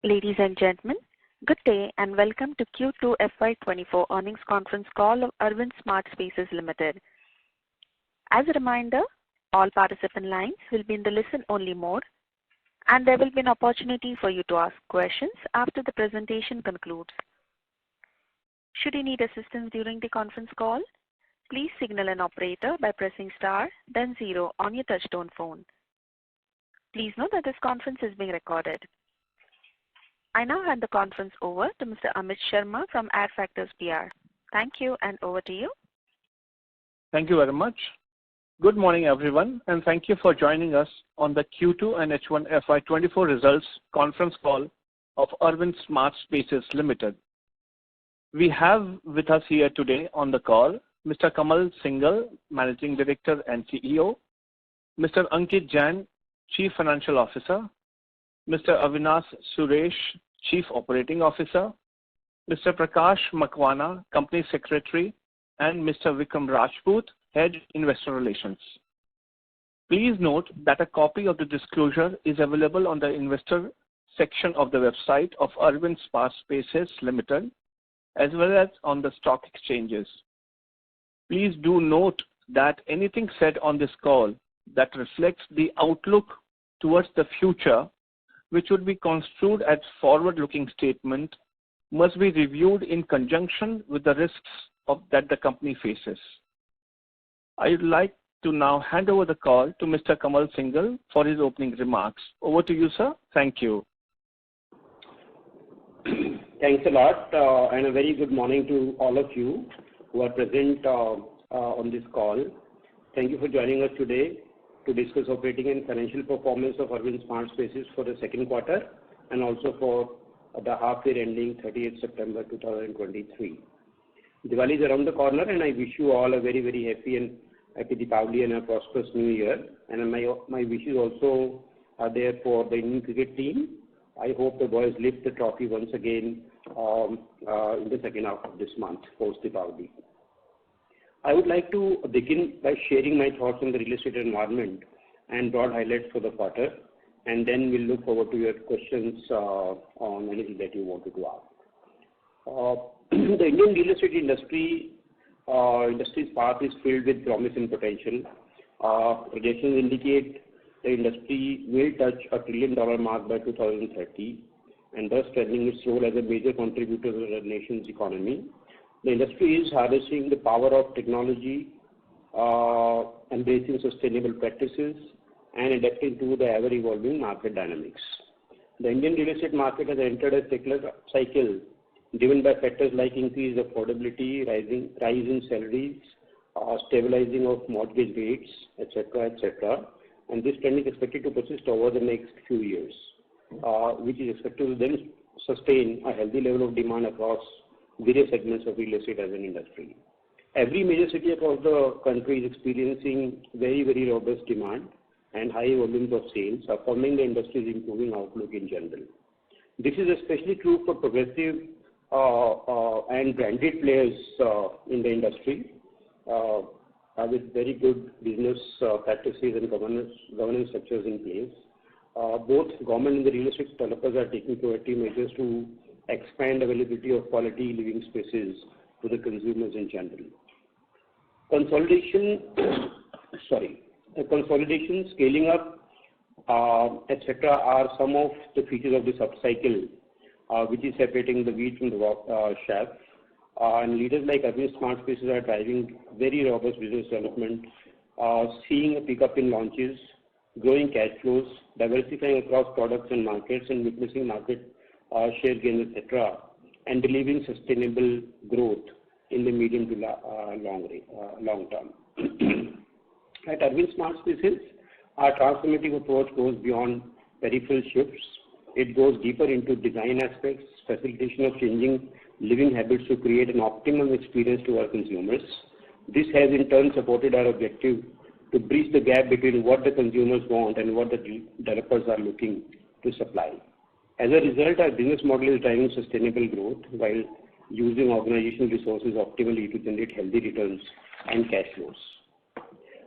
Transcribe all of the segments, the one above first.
Ladies and gentlemen, good day and welcome to Q2 FY24 earnings conference call of Arvind SmartSpaces Limited. As a reminder, all participant lines will be in the listen-only mode, and there will be an opportunity for you to ask questions after the presentation concludes. Should you need assistance during the conference call, please signal an operator by pressing star, then 0 on your touchtone phone. Please note that this conference is being recorded. I now hand the conference over to Mr. Amit Sharma from Adfactors PR. Thank you, and over to you. Thank you very much. Good morning, everyone, and thank you for joining us on the Q2 and H1 FY24 results conference call of Arvind SmartSpaces Limited. We have with us here today on the call Mr. Kamal Singhal, Managing Director and CEO, Mr. Ankit Jain, Chief Financial Officer, Mr. Avinash Suresh, Chief Operating Officer, Mr. Prakash Makwana, Company Secretary, and Mr. Vikram Rajput, Head Investor Relations. Please note that a copy of the disclosure is available on the investor section of the website of Arvind SmartSpaces Limited, as well as on the stock exchanges. Please do note that anything said on this call that reflects the outlook towards the future, which would be construed as forward-looking statement, must be reviewed in conjunction with the risks that the company faces. I would like to now hand over the call to Mr. Kamal Singhal for his opening remarks. Over to you, sir. Thank you. Thanks a lot, and a very good morning to all of you who are present on this call. Thank you for joining us today to discuss operating and financial performance of Arvind SmartSpaces for the second quarter and also for the half year ending 30th September 2023. Diwali is around the corner, and I wish you all a very, very happy Diwali and a prosperous New Year. And my wishes also are there for the Indian cricket team. I hope the boys lift the trophy once again in the second half of this month, post Diwali. I would like to begin by sharing my thoughts on the real estate environment and broad highlights for the quarter, and then we'll look forward to your questions on anything that you wanted to ask. The Indian real estate industry's path is filled with promise and potential. Projections indicate the industry will touch $1 trillion mark by 2030, and thus strengthening its role as a major contributor to the nation's economy. The industry is harnessing the power of technology, embracing sustainable practices, and adapting to the ever-evolving market dynamics. The Indian real estate market has entered a secular cycle driven by factors like increased affordability, rise in salaries, stabilizing of mortgage rates, etc., etc. And this trend is expected to persist over the next few years, which is expected to then sustain a healthy level of demand across various segments of real estate as an industry. Every major city across the country is experiencing very, very robust demand and high volumes of sales, affirming the industry's improving outlook in general. This is especially true for progressive and branded players in the industry with very good business practices and governance structures in place. Both government and the real estate developers are taking proactive measures to expand availability of quality living spaces to the consumers in general. Consolidation, scaling up, etc. are some of the features of this upcycle, which is separating the wheat from the chaff. And leaders like Arvind SmartSpaces are driving very robust business development, seeing a pickup in launches, growing cash flows, diversifying across products and markets, and witnessing market share gains, etc., and delivering sustainable growth in the medium to long term. At Arvind SmartSpaces, our transformative approach goes beyond peripheral shifts. It goes deeper into design aspects, facilitation of changing living habits to create an optimum experience to our consumers. This has in turn supported our objective to bridge the gap between what the consumers want and what the developers are looking to supply. As a result, our business model is driving sustainable growth while using organizational resources optimally to generate healthy returns and cash flows.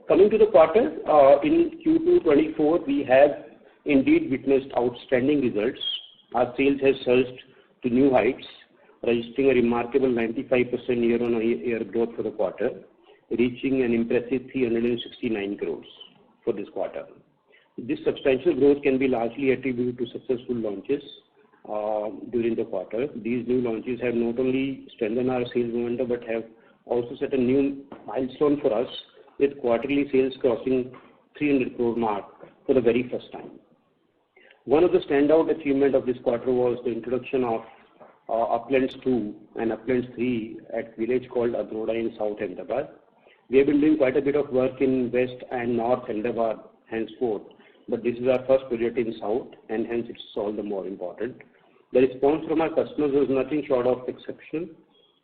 Coming to the quarter, in Q2 24, we have indeed witnessed outstanding results our sales has surged to new heights, registering a remarkable 95% year-on-year growth for the quarter, reaching an impressive 369 crores for this quarter. This substantial growth can be largely attributed to successful launches during the quarter. These new launches have not only strengthened our sales momentum but have also set a new milestone for us, with quarterly sales crossing 300 crore mark for the very first time. One of the standout achievements of this quarter was the introduction of Uplands 2 and Uplands 3 at a village called Adroda in South Ahmedabad. We have been doing quite a bit of work in West and North Ahmedabad henceforth, but this is our first project in South, and hence it's all the more important. The response from our customers was nothing short of exceptional.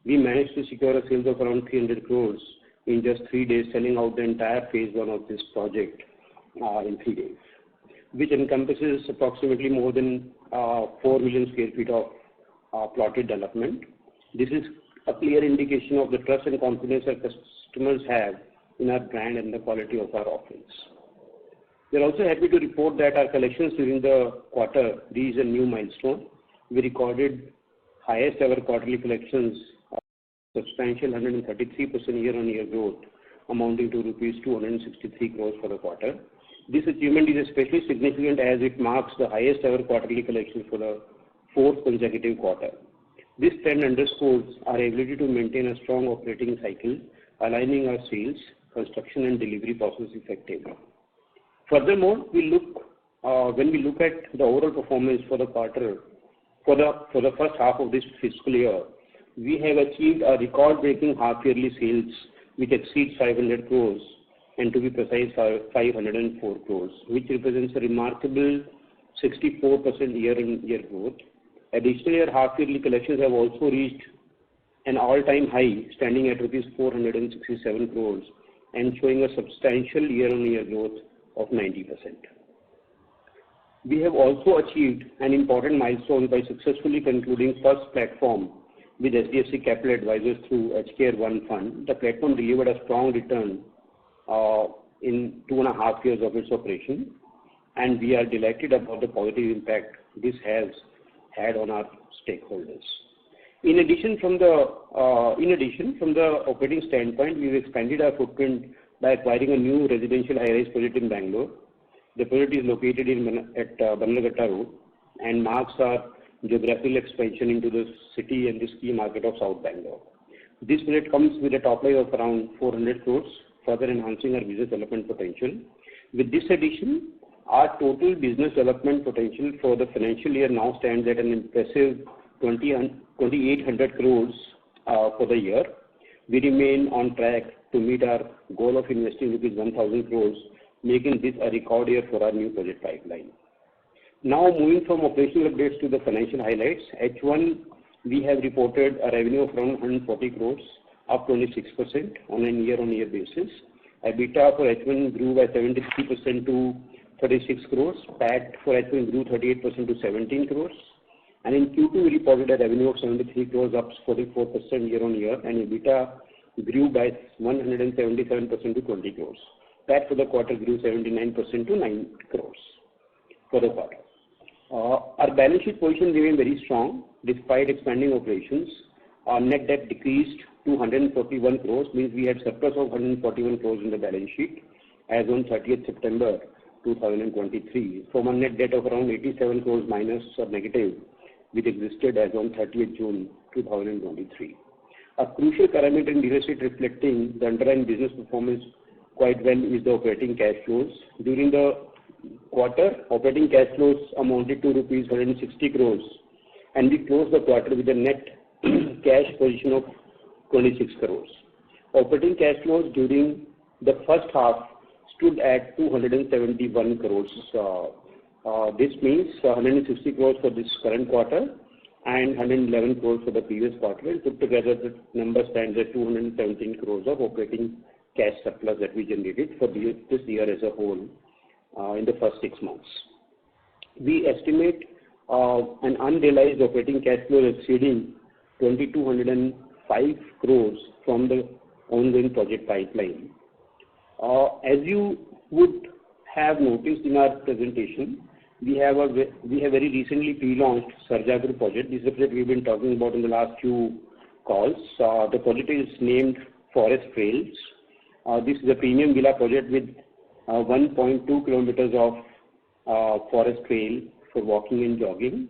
We managed to secure a sales of around 300 crores in just 3 days, selling out the entire phase 1 of this project in 3 days, which encompasses approximately more than 4 million square feet of plotted development. This is a clear indication of the trust and confidence our customers have in our brand and the quality of our offerings. We are also happy to report that our collections during the quarter reached a new milestone. We recorded highest ever quarterly collections of substantial 133% year-on-year growth, amounting to rupees 263 crores for the quarter. This achievement is especially significant as it marks the highest ever quarterly collection for the 4th consecutive quarter. This trend underscores our ability to maintain a strong operating cycle, aligning our sales, construction and delivery process effectively. Furthermore, when we look at the overall performance for the quarter, for the first half of this fiscal year, we have achieved a record-breaking half-yearly sales which exceeds 500 crores, and to be precise, 504 crores, which represents a remarkable 64% year-on-year growth. Additionally, our half-yearly collections have also reached an all-time high, standing at rupees 467 crores and showing a substantial year-on-year growth of 90%. We have also achieved an important milestone by successfully concluding first platform with HDFC Capital Advisors through HKR 1 Fund. The platform delivered a strong return in 2.5 years of its operation, and we are delighted about the positive impact this has had on our stakeholders. In addition, from the operating standpoint, we've expanded our footprint by acquiring a new residential high-rise project in Bangalore. The project is located at Bannerghatta Road and marks our geographical expansion into the city and the key market of South Bangalore. This project comes with a top line of around 400 crores, further enhancing our business development potential. With this addition, our total business development potential for the financial year now stands at an impressive 2,800 crores for the year. We remain on track to meet our goal of investing rupees 1,000 crores, making this a record year for our new project pipeline. Now, moving from operational updates to the financial highlights, H1 we have reported a revenue of around 140 crores, up 26% on a year-on-year basis. EBITDA for H1 grew by 73% to 36 crores. PAT for H1 grew 38% to 17 crores. And in Q2, we reported a revenue of 73 crores, up 44% year-on-year, and EBITDA grew by 177% to 20 crores. PAT for the quarter grew 79% to 9 crores for the quarter. Our balance sheet position remained very strong despite expanding operations. Our net debt decreased to 141 crores, means we had surplus of 141 crores in the balance sheet as on 30th September 2023, from a net debt of around 87 crores minus or negative, which existed as on 30th June 2023. A crucial parameter in real estate reflecting the underlying business performance quite well is the operating cash flows. During the quarter, operating cash flows amounted to rupees 160 crores, and we closed the quarter with a net cash position of 26 crores. Operating cash flows during the first half stood at 271 crores. This means 160 crores for this current quarter and 111 crores for the previous quarter, and put together the number stands at 217 crores of operating cash surplus that we generated for this year as a whole in the first 6 months. We estimate an unrealized operating cash flow exceeding 2,205 crores from the ongoing project pipeline. As you would have noticed in our presentation, we have very recently pre-launched Sarjapur project. This is a project we've been talking about in the last few calls. The project is named Forest Trails. This is a premium villa project with 1.2 kilometers of forest trail for walking and jogging,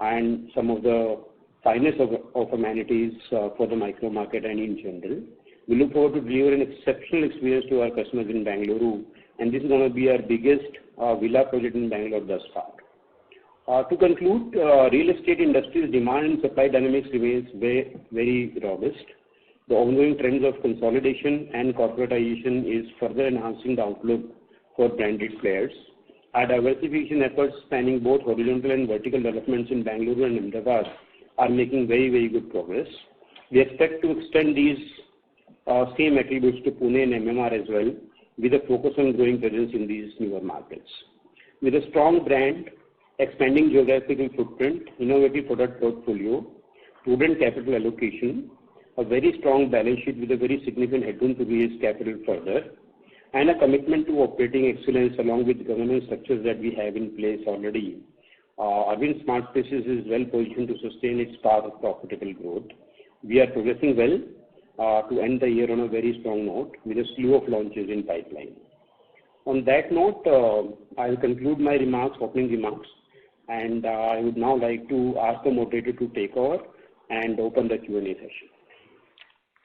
and some of the finest of amenities for the micro market and in general. We look forward to deliver an exceptional experience to our customers in Bangalore, and this is going to be our biggest villa project in Bangalore thus far. To conclude, real estate industry's demand and supply dynamics remains very robust. The ongoing trends of consolidation and corporatization is further enhancing the outlook for branded players. Our diversification efforts spanning both horizontal and vertical developments in Bangalore and Ahmedabad are making very good progress. We expect to extend these same attributes to Pune and MMR as well, with a focus on growing presence in these newer markets. With a strong brand, expanding geographical footprint, innovative product portfolio, prudent capital allocation, a very strong balance sheet with a very significant headroom to raise capital further, and a commitment to operating excellence along with governance structures that we have in place already, Arvind SmartSpaces is well positioned to sustain its path of profitable growth. We are progressing well to end the year on a very strong note with a slew of launches in pipeline. On that note, I will conclude my opening remarks, and I would now like to ask the moderator to take over and open the Q&A session.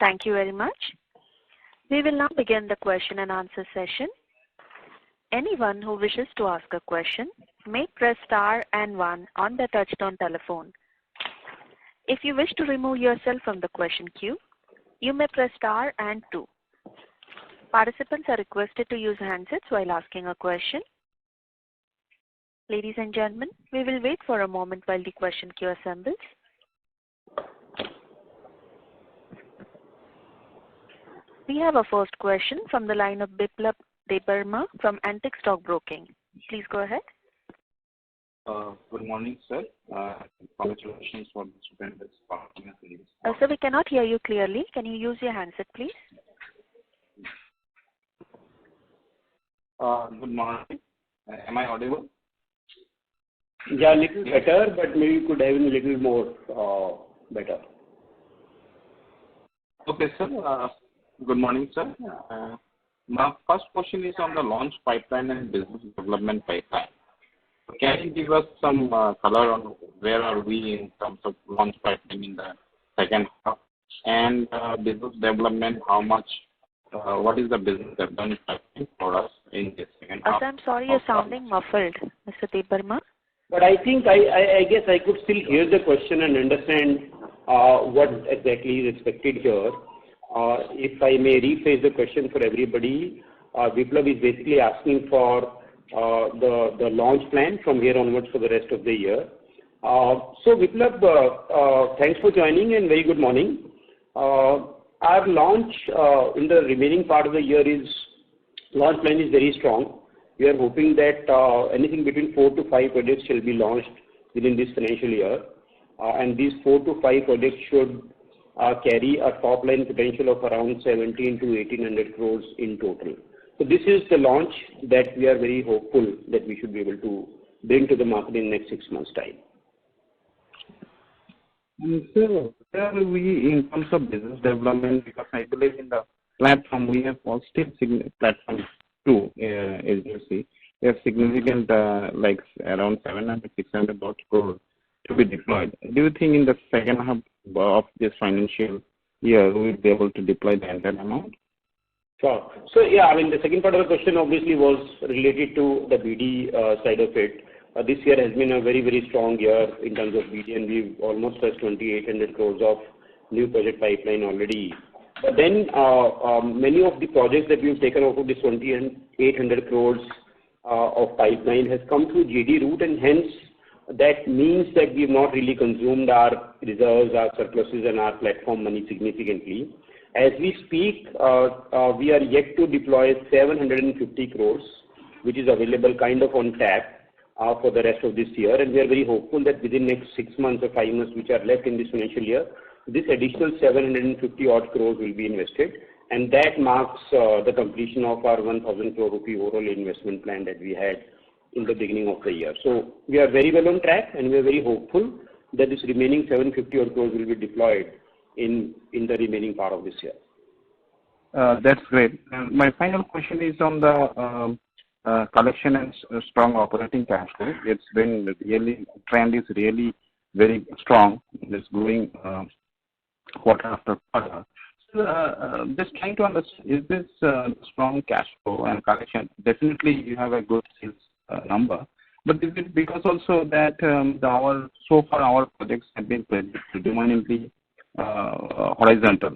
Thank you very much. We will now begin the question and answer session. Anyone who wishes to ask a question may press star and 1 on their touchtone telephone. If you wish to remove yourself from the question queue, you may press star and 2. Participants are requested to use handsets while asking a question. Ladies and gentlemen, we will wait for a moment while the question queue assembles. We have a first question from the line of Biplab Debbarma from Antique Stock Broking. Please go ahead. Good morning, sir. Congratulations for the stupendous performance. Sir, we cannot hear you clearly. Can you use your handset, please? Good morning. Am I audible? Yeah, a little better, but maybe you could have a little more better. Okay, sir. Good morning, sir. My first question is on the launch pipeline and business development pipeline. Can you give us some color on where are we in terms of launch pipeline in the second half, and business development, how much, what is the business development pipeline for us in the second half? I'm sorry, you're sounding muffled, Mr. Debbarma. But I think, I guess I could still hear the question and understand what exactly is expected here. If I may rephrase the question for everybody, Biplab is basically asking for the launch plan from here onwards for the rest of the year. So Biplab, thanks for joining and very good morning. Our launch in the remaining part of the year launch plan is very strong. We are hoping that anything between 4 to 5 projects shall be launched within this financial year, and these 4 to 5 projects should carry a top line potential of around 17 to 1800 crores in total. So this is the launch that we are very hopeful that we should be able to bring to the market in the next 6 months' time. So where are we in terms of business development? Because I believe in the platform we have positive platform too, as you see. We have significant like around 700-600 crores to be deployed. Do you think in the second half of this financial year we will be able to deploy the entire amount? Sure. So yeah, I mean the second part of the question obviously was related to the BD side of it. This year has been a very strong year in terms of BD, and we've almost touched 2,800 crores of new project pipeline already. But then many of the projects that we've taken out of this 2,800 crores of pipeline has come through JD route, and hence that means that we've not really consumed our reserves, our surpluses, and our platform money significantly. As we speak, we are yet to deploy 750 crores, which is available kind of on tap for the rest of this year, and we are very hopeful that within the next 6 months or 5 months which are left in this financial year, this additional 750 odd crores will be invested, and that marks the completion of our 1,000 crore rupee overall investment plan that we had in the beginning of the year. So we are very well on track, and we are very hopeful that this remaining 750 odd crores will be deployed in the remaining part of this year. That's great. My final question is on the collection and strong operating cash flow. It's been really, trend is really very strong. It's growing quarter after quarter. So, just trying to understand, is this strong cash flow and collection, definitely you have a good sales number, but is it because also that so far our projects have been predominantly horizontal,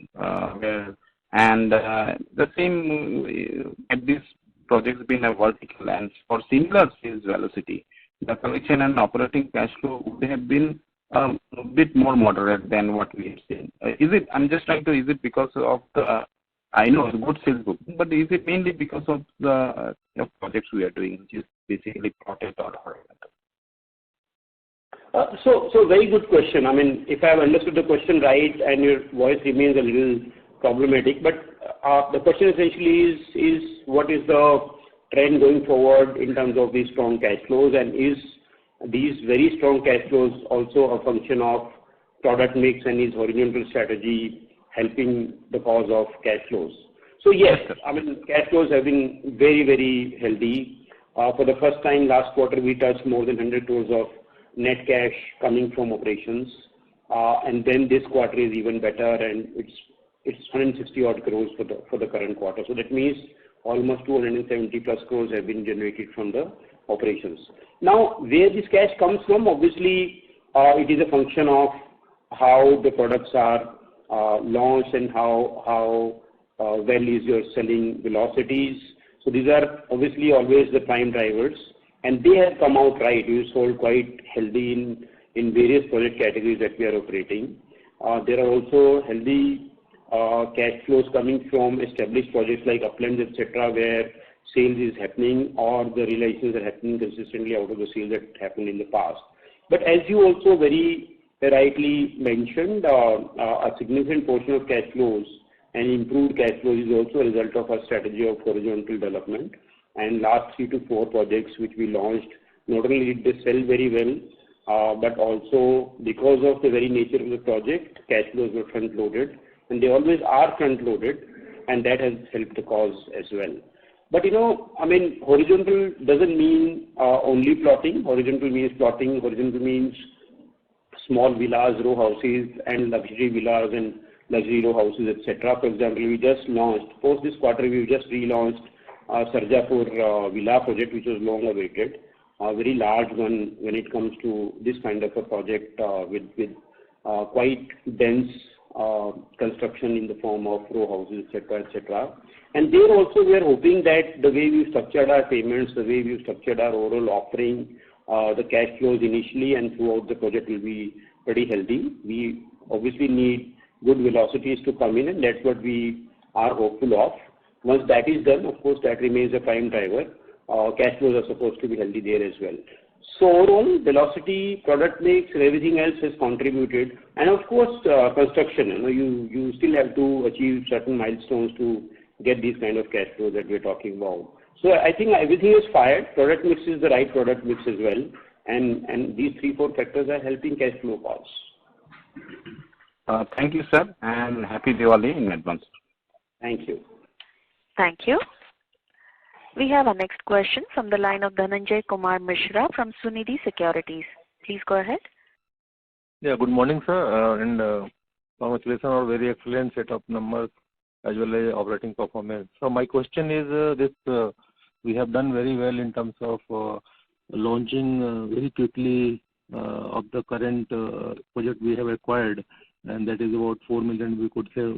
and the same at this projects been a vertical, and for similar sales velocity, the collection and operating cash flow would have been a bit more moderate than what we have seen. Is it because of the, I know it's good sales book, but is it mainly because of the projects we are doing, which is basically plotted or horizontal? So very good question. I mean, if I have understood the question right, and your voice remains a little problematic, but the question essentially is what is the trend going forward in terms of these strong cash flows, and is these very strong cash flows also a function of product mix, and is horizontal strategy helping the cause of cash flows? So yes, I mean, cash flows have been very, very healthy. For the first time last quarter, we touched more than 100 crores of net cash coming from operations, and then this quarter is even better, and it's 160 odd crores for the current quarter. So that means almost 270 plus crores have been generated from the operations. Now, where this cash comes from, obviously, it is a function of how the products are launched and how well is your selling velocities. So these are obviously always the prime drivers, and they have come out right. We sold quite healthy in various project categories that we are operating. There are also healthy cash flows coming from established projects like uplands, etc., where sales is happening or the realizations are happening consistently out of the sales that happened in the past. But as you also very rightly mentioned, a significant portion of cash flows and improved cash flows is also a result of our strategy of horizontal development. And last 3 to 4 projects which we launched, not only did they sell very well, but also because of the very nature of the project, cash flows were front-loaded, and they always are front-loaded, and that has helped the cause as well. But I mean, horizontal doesn't mean only plotting. Horizontal means plotting. Horizontal means small villas, row houses, and luxury villas and luxury row houses, etc. For example, we just launched, post this quarter, we just relaunched Sarjapur Villa project, which was long awaited. A very large one when it comes to this kind of a project with quite dense construction in the form of row houses, etc., etc. And there also we are hoping that the way we've structured our payments, the way we've structured our overall offering, the cash flows initially and throughout the project will be pretty healthy. We obviously need good velocities to come in, and that's what we are hopeful of. Once that is done, of course, that remains a prime driver. Cash flows are supposed to be healthy there as well. So overall, velocity, product mix, and everything else has contributed. And of course, construction, you still have to achieve certain milestones to get these kind of cash flows that we're talking about. So I think everything is fired. Product mix is the right product mix as well. And these 3-4 factors are helping cash flow cause. Thank you, sir, and happy Diwali in advance. Thank you. Thank you. We have our next question from the line of Dhananjay Kumar Mishra from Sunidhi Securities. Please go ahead. Yeah, good morning, sir, and congratulations on a very excellent set of numbers as well as operating performance. So my question is we have done very well in terms of launching very quickly of the current project we have acquired, and that is about 4 million we could sell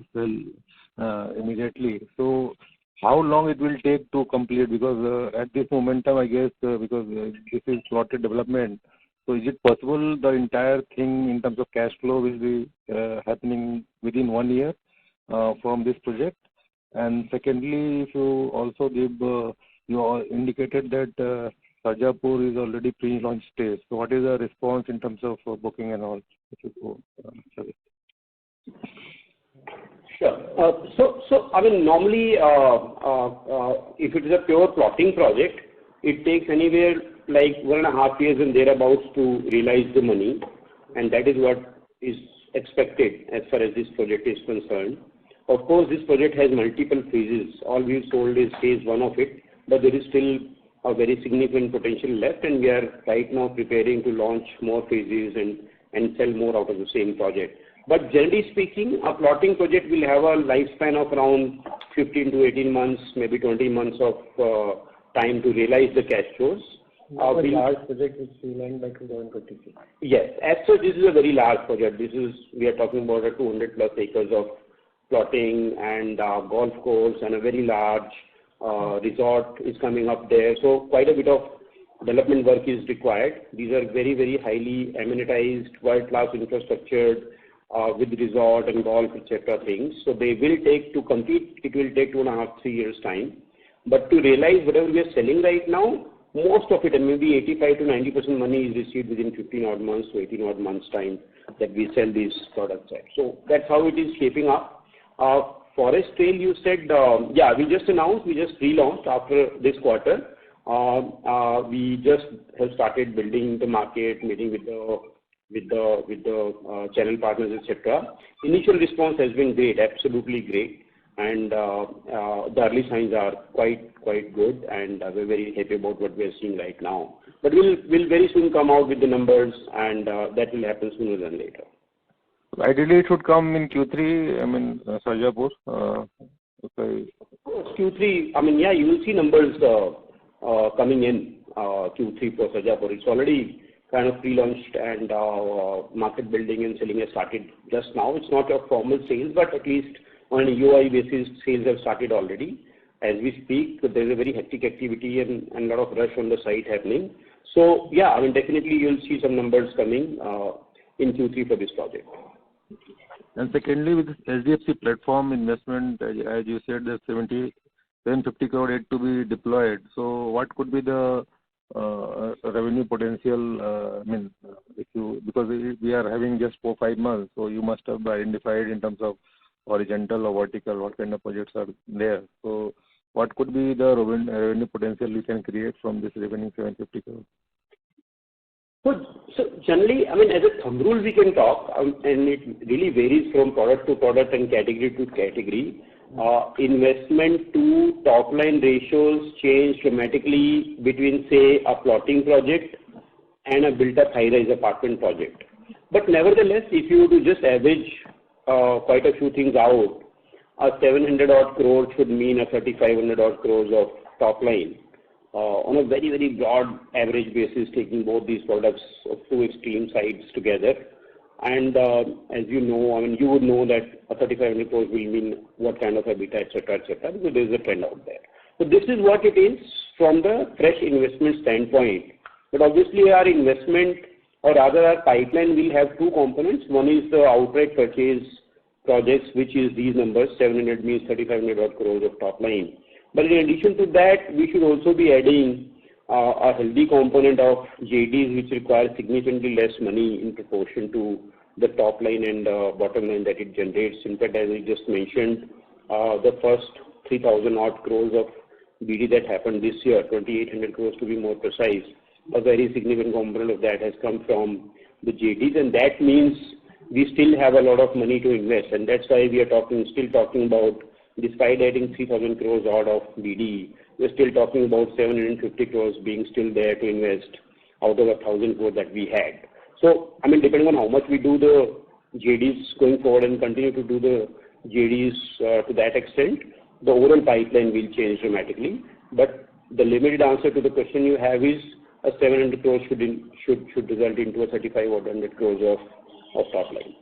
immediately. So how long it will take to complete? Because at this momentum, I guess, because this is plotted development, so is it possible the entire thing in terms of cash flow will be happening within 1 year from this project? And secondly, if you also give, you indicated that Sarjapur is already pre-launch stage. So what is the response in terms of booking and all? Sure. So I mean, normally, if it is a pure plotting project, it takes anywhere like 1.5 years and thereabouts to realize the money, and that is what is expected as far as this project is concerned. Of course, this project has multiple phases. All we've sold is phase 1 of it, but there is still a very significant potential left, and we are right now preparing to launch more phases and sell more out of the same project. But generally speaking, a plotting project will have a lifespan of around 15 to 18 months, maybe 20 months of time to realize the cash flows. A large project is streamlined by 2023. Yes, as such, this is a very large project. We are talking about a 200 plus acres of plotting and golf course and a very large resort is coming up there. So quite a bit of development work is required. These are very, very highly amenitized, world-class infrastructure with resort and golf, etc. things. So they will take to complete, it will take 2.5, 3 years time. But to realize whatever we are selling right now, most of it, and maybe 85 to 90% money is received within 15 odd months to 18 odd months time that we sell these products at. So that's how it is shaping up. Forest Trail, you said, yeah, we just announced, we just pre-launched after this quarter. We just have started building the market, meeting with the channel partners, etc. Initial response has been great, absolutely great, and the early signs are quite good, and we're very happy about what we're seeing right now. But we'll very soon come out with the numbers, and that will happen sooner than later. Ideally, it should come in Q3, I mean, Sarjapur. Q3, I mean, yeah, you will see numbers coming in Q3 for Sarjapur. It's already kind of pre-launched, and market building and selling has started just now. It's not a formal sales, but at least on a UI basis, sales have started already. As we speak, there's a very hectic activity and a lot of rush on the site happening. So, yeah, I mean, definitely you'll see some numbers coming in Q3 for this project. And secondly, with this SDFC platform investment, as you said, there's 750 crore yet to be deployed. So what could be the revenue potential? I mean, because we are having just 4-5 months, so you must have identified in terms of horizontal or vertical, what kind of projects are there. So what could be the revenue potential you can create from this revenue 750 crore? So generally, I mean, as a thumb rule we can talk, and it really varies from product to product and category to category. Investment to top line ratios change dramatically between, say, a plotting project and a built-up high-rise apartment project. But nevertheless, if you were to just average quite a few things out, a 700 odd crore should mean a 3,500 odd crores of top line. On a very, very broad average basis, taking both these products of two extreme sides together. And as you know, I mean, you would know that a 3,500 crores will mean what kind of EBITDA, etc., because there is a trend out there. So this is what it is from the fresh investment standpoint. But obviously our investment, or rather our pipeline, will have two components. One is the outright purchase projects, which is these numbers, 700 means 3,500 odd crores of top line. But in addition to that, we should also be adding a healthy component of JDs, which require significantly less money in proportion to the top line and bottom line that it generates. In fact, as I just mentioned, the first 3,000 odd crores of BD that happened this year, 2,800 crores to be more precise, a very significant component of that has come from the JDs, and that means we still have a lot of money to invest, and that's why we are still talking about, despite adding 3,000 crores odd of BD, we're still talking about 750 crores being still there to invest out of 1,000 crores that we had. So, I mean, depending on how much we do the JDs going forward and continue to do the JDs to that extent, the overall pipeline will change dramatically. But the limited answer to the question you have is a 700 crores should result into a 3,500 crores of top line.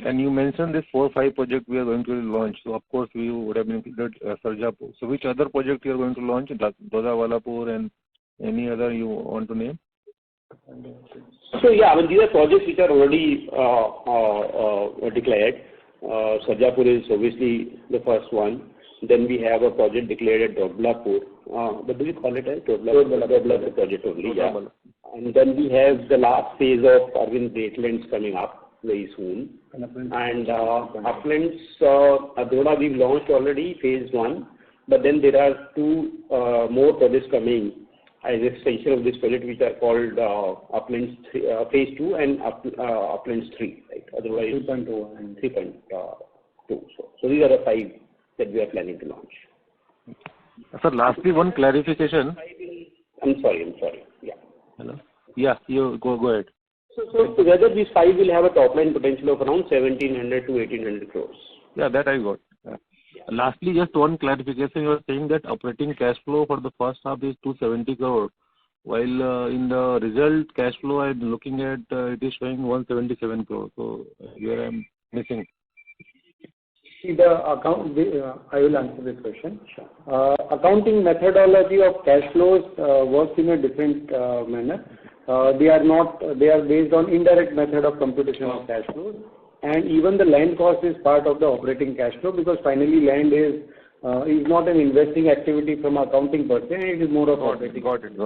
And you mentioned this 4 or 5 projects we are going to launch. So of course we would have included Sarjapur. So which other project you are going to launch? Dodawalapur and any other you want to name? So yeah, I mean, these are projects which are already declared. Sarjapur is obviously the first one. Then we have a project declared at Dodawalapur. What do we call it as? Dodawalapur project only, yeah. And then we have the last phase of Arvind Greatlands coming up very soon. And Uplands, Adoda we've launched already, phase 1. But then there are 2 more projects coming as extension of this project, which are called Uplands Phase 2 and Uplands 3, right? Otherwise 3.2 and 3.2. So these are the 5 that we are planning to launch. Sir, lastly, one clarification. I'm sorry. Yeah. Hello. Yeah, you go ahead. So together these 5 will have a top line potential of around 1,700 to 1,800 crores. Yeah, that I got. Yeah. Lastly, just one clarification. You are saying that operating cash flow for the first half is 270 crore, while in the result cash flow I'm looking at it is showing 177 crore. So here I'm missing. See the account. I will answer this question. Accounting methodology of cash flows works in a different manner. They are based on indirect method of computation of cash flows, and even the land cost is part of the operating cash flow, because finally land is not an investing activity from accounting per se, it is more of operating. Got it.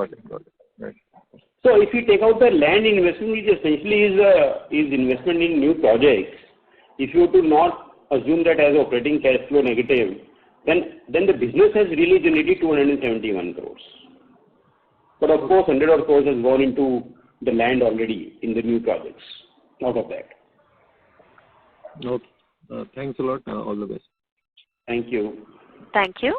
Right. So if you take out the land investment, which essentially is investment in new projects, if you do not assume that as operating cash flow negative, then the business has really generated 271 crores. But of course, 100 odd crores has gone into the land already in the new projects out of that. Okay. Thanks a lot. All the best. Thank you. Thank you.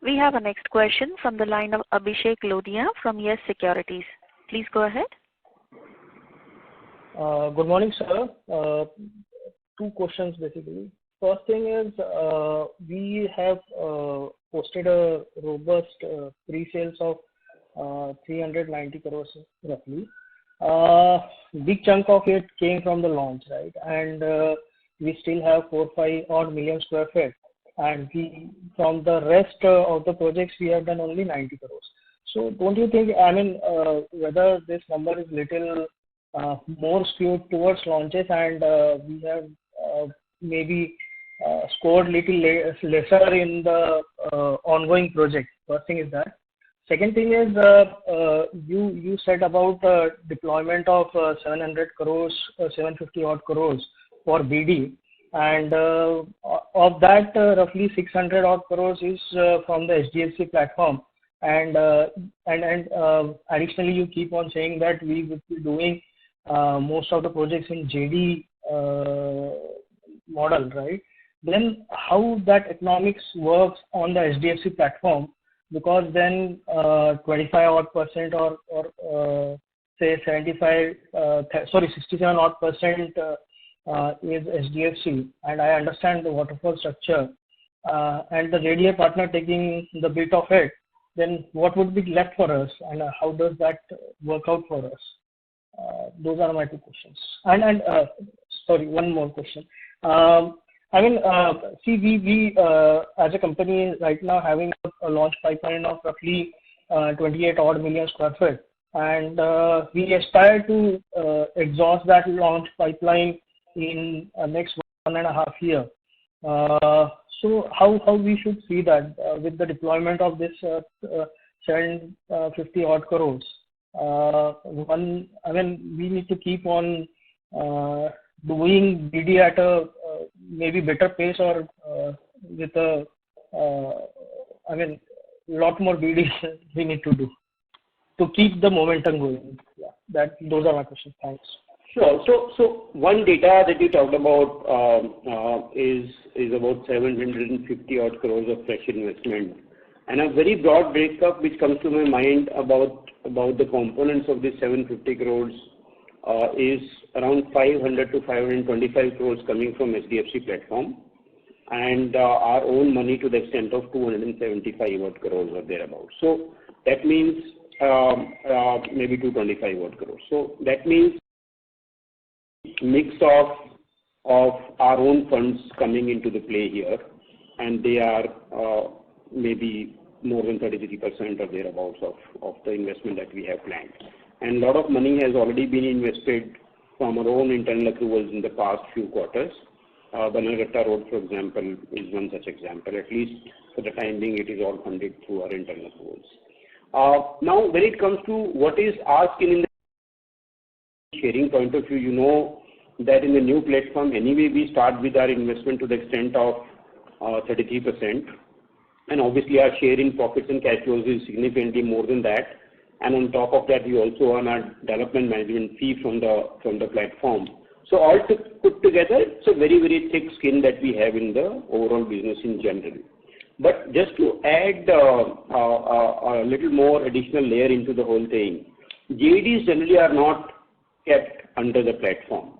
We have a next question from the line of Abhishek Lodia from Yes Securities. Please go ahead. Good morning, sir. 2 questions basically. First thing is, we have posted a robust pre-sales of 390 crores roughly. Big chunk of it came from the launch, right? And we still have 4-5 odd million square feet. And from the rest of the projects, we have done only 90 crores. So don't you think, whether this number is little more skewed towards launches, and we have maybe scored little lesser in the ongoing project? First thing is that. Second thing is, you said about deployment of 700 crores, 750 odd crores for BD, and of that, roughly 600 odd crores is from the SDFC platform, and additionally, you keep on saying that we would be doing most of the projects in JD model, right? Then how that economics works on the SDFC platform? Because then 25 odd percent or say 67 odd percent is SDFC, and I understand the waterfall structure, and the JDA partner taking the bit of it, then what would be left for us, and how does that work out for us? Those are my 2 questions. And sorry, one more question. See, we as a company right now having a launch pipeline of roughly 28 odd million square feet, and we aspire to exhaust that launch pipeline in next 1.5 years. So how we should see that with the deployment of this 750 odd crores? We need to keep on doing BD at a maybe better pace, or with a lot more BD we need to do to keep the momentum going. Yeah, those are my questions. Thanks. Sure. So one data that you talked about is about 750 odd crores of fresh investment, and a very broad breakup which comes to my mind about the components of this 750 crores is around 500 to 525 crores coming from SDFC platform, and our own money to the extent of 275 odd crores or thereabouts. So that means maybe 225 odd crores. So that means mix of our own funds coming into the play here, and they are maybe more than 33% or thereabouts of the investment that we have planned. And a lot of money has already been invested from our own internal accruals in the past few quarters. Banarghatta Road, for example, is one such example. At least for the time being, it is all funded through our internal accruals. Now, when it comes to what is our skin in the sharing point of view, you know that in the new platform, anyway, we start with our investment to the extent of 33%. and obviously our share in profits and cash flows is significantly more than that. And on top of that, we also earn our development management fee from the platform. So all put together, it's a very, very thick skin that we have in the overall business in general. But just to add a little more additional layer into the whole thing, JDs generally are not kept under the platform.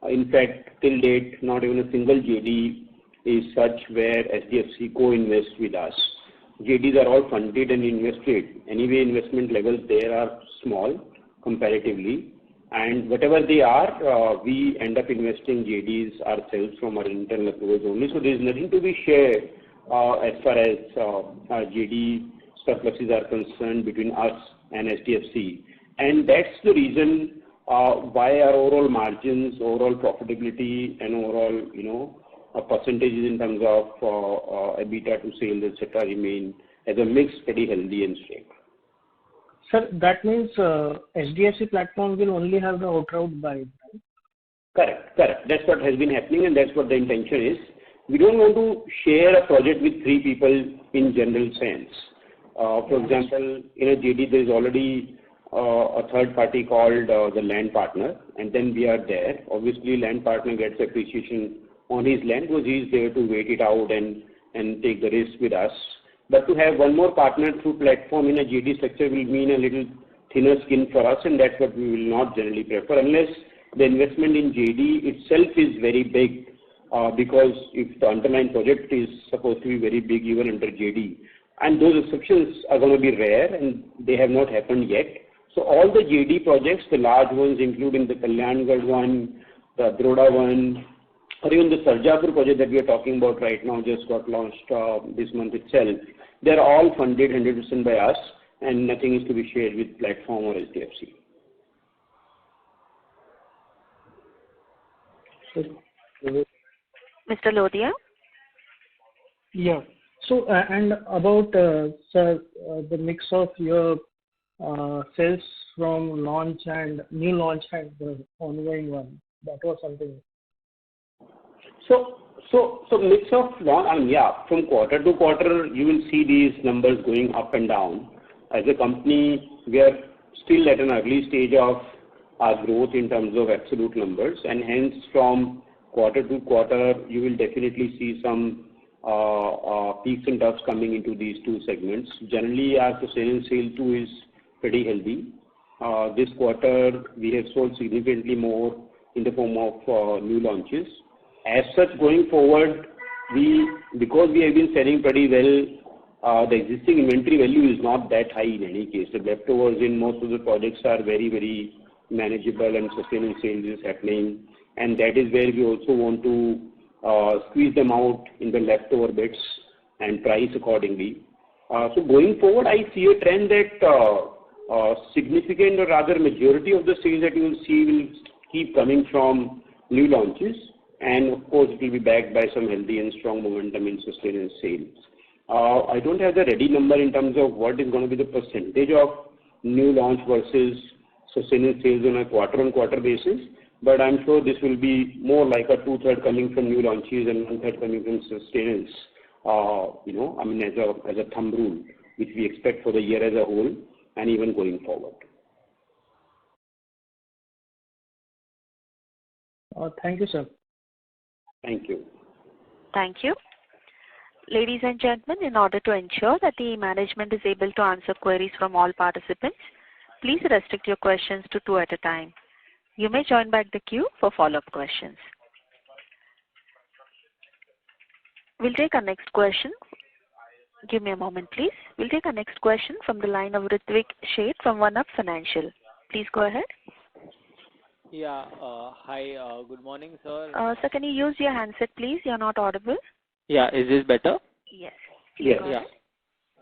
In fact, till date, not even a single JD is such where SDFC co-invests with us. JDs are all funded and invested. Anyway, investment levels there are small comparatively. And whatever they are, we end up investing JDs ourselves from our internal accruals only. So there is nothing to be shared as far as JD surpluses are concerned between us and SDFC. And that's the reason why our overall margins, overall profitability, and overall, percentages in terms of EBITDA to sales, etc., remain as a mix pretty healthy and straight. Sir, that means SDFC platform will only have the outright buy, right? Correct. That's what has been happening, and that's what the intention is. We don't want to share a project with three people in general sense. For example, in a JD, there is already a third party called the land partner, and then we are there. Obviously, land partner gets appreciation on his land because he is there to wait it out and take the risk with us. But to have one more partner through platform in a JD structure will mean a little thinner skin for us, and that's what we will not generally prefer unless the investment in JD itself is very big, because if the underlying project is supposed to be very big even under JD, and those exceptions are going to be rare and they have not happened yet. So all the JD projects, the large ones including the Kalyangarh one, the Broda one, or even the Sarjapur project that we are talking about right now just got launched this month itself, they're all funded 100% by us, and nothing is to be shared with platform or SDFC. Mr. Lodhia? Yeah. So, and about, sir, the mix of your sales from launch and new launch and the ongoing one, that was something. So mix of launch, from quarter to quarter, you will see these numbers going up and down. As a company, we are still at an early stage of our growth in terms of absolute numbers, and hence from quarter to quarter, you will definitely see some peaks and troughs coming into these two segments. Generally, our sale too is pretty healthy. This quarter, we have sold significantly more in the form of new launches. As such, going forward, because we have been selling pretty well, the existing inventory value is not that high in any case. The leftovers in most of the projects are very, very manageable, and sustainable sales is happening. And that is where we also want to squeeze them out in the leftover bits and price accordingly. So going forward, I see a trend that significant, or rather majority of the sales that you will see will keep coming from new launches. And of course, it will be backed by some healthy and strong momentum in sustainable sales. I don't have the ready number in terms of what is going to be the percentage of new launch versus sustainable sales on a quarter-on-quarter basis, but I'm sure this will be more like a 2/3 coming from new launches and 1/3 coming from sustainables. As a thumb rule, which we expect for the year as a whole and even going forward. Thank you, sir. Thank you. Thank you. Ladies and gentlemen, in order to ensure that the management is able to answer queries from all participants, please restrict your questions to 2 at a time. You may join back the queue for follow-up questions. We'll take our next question. Give me a moment, please. We'll take our next question from the line of Ritvik Sheth from One Up Financial. Please go ahead. Yeah. Hi. Good morning, sir. Sir, can you use your handset, please? You're not audible. Yeah. Is this better? Yes. Yes.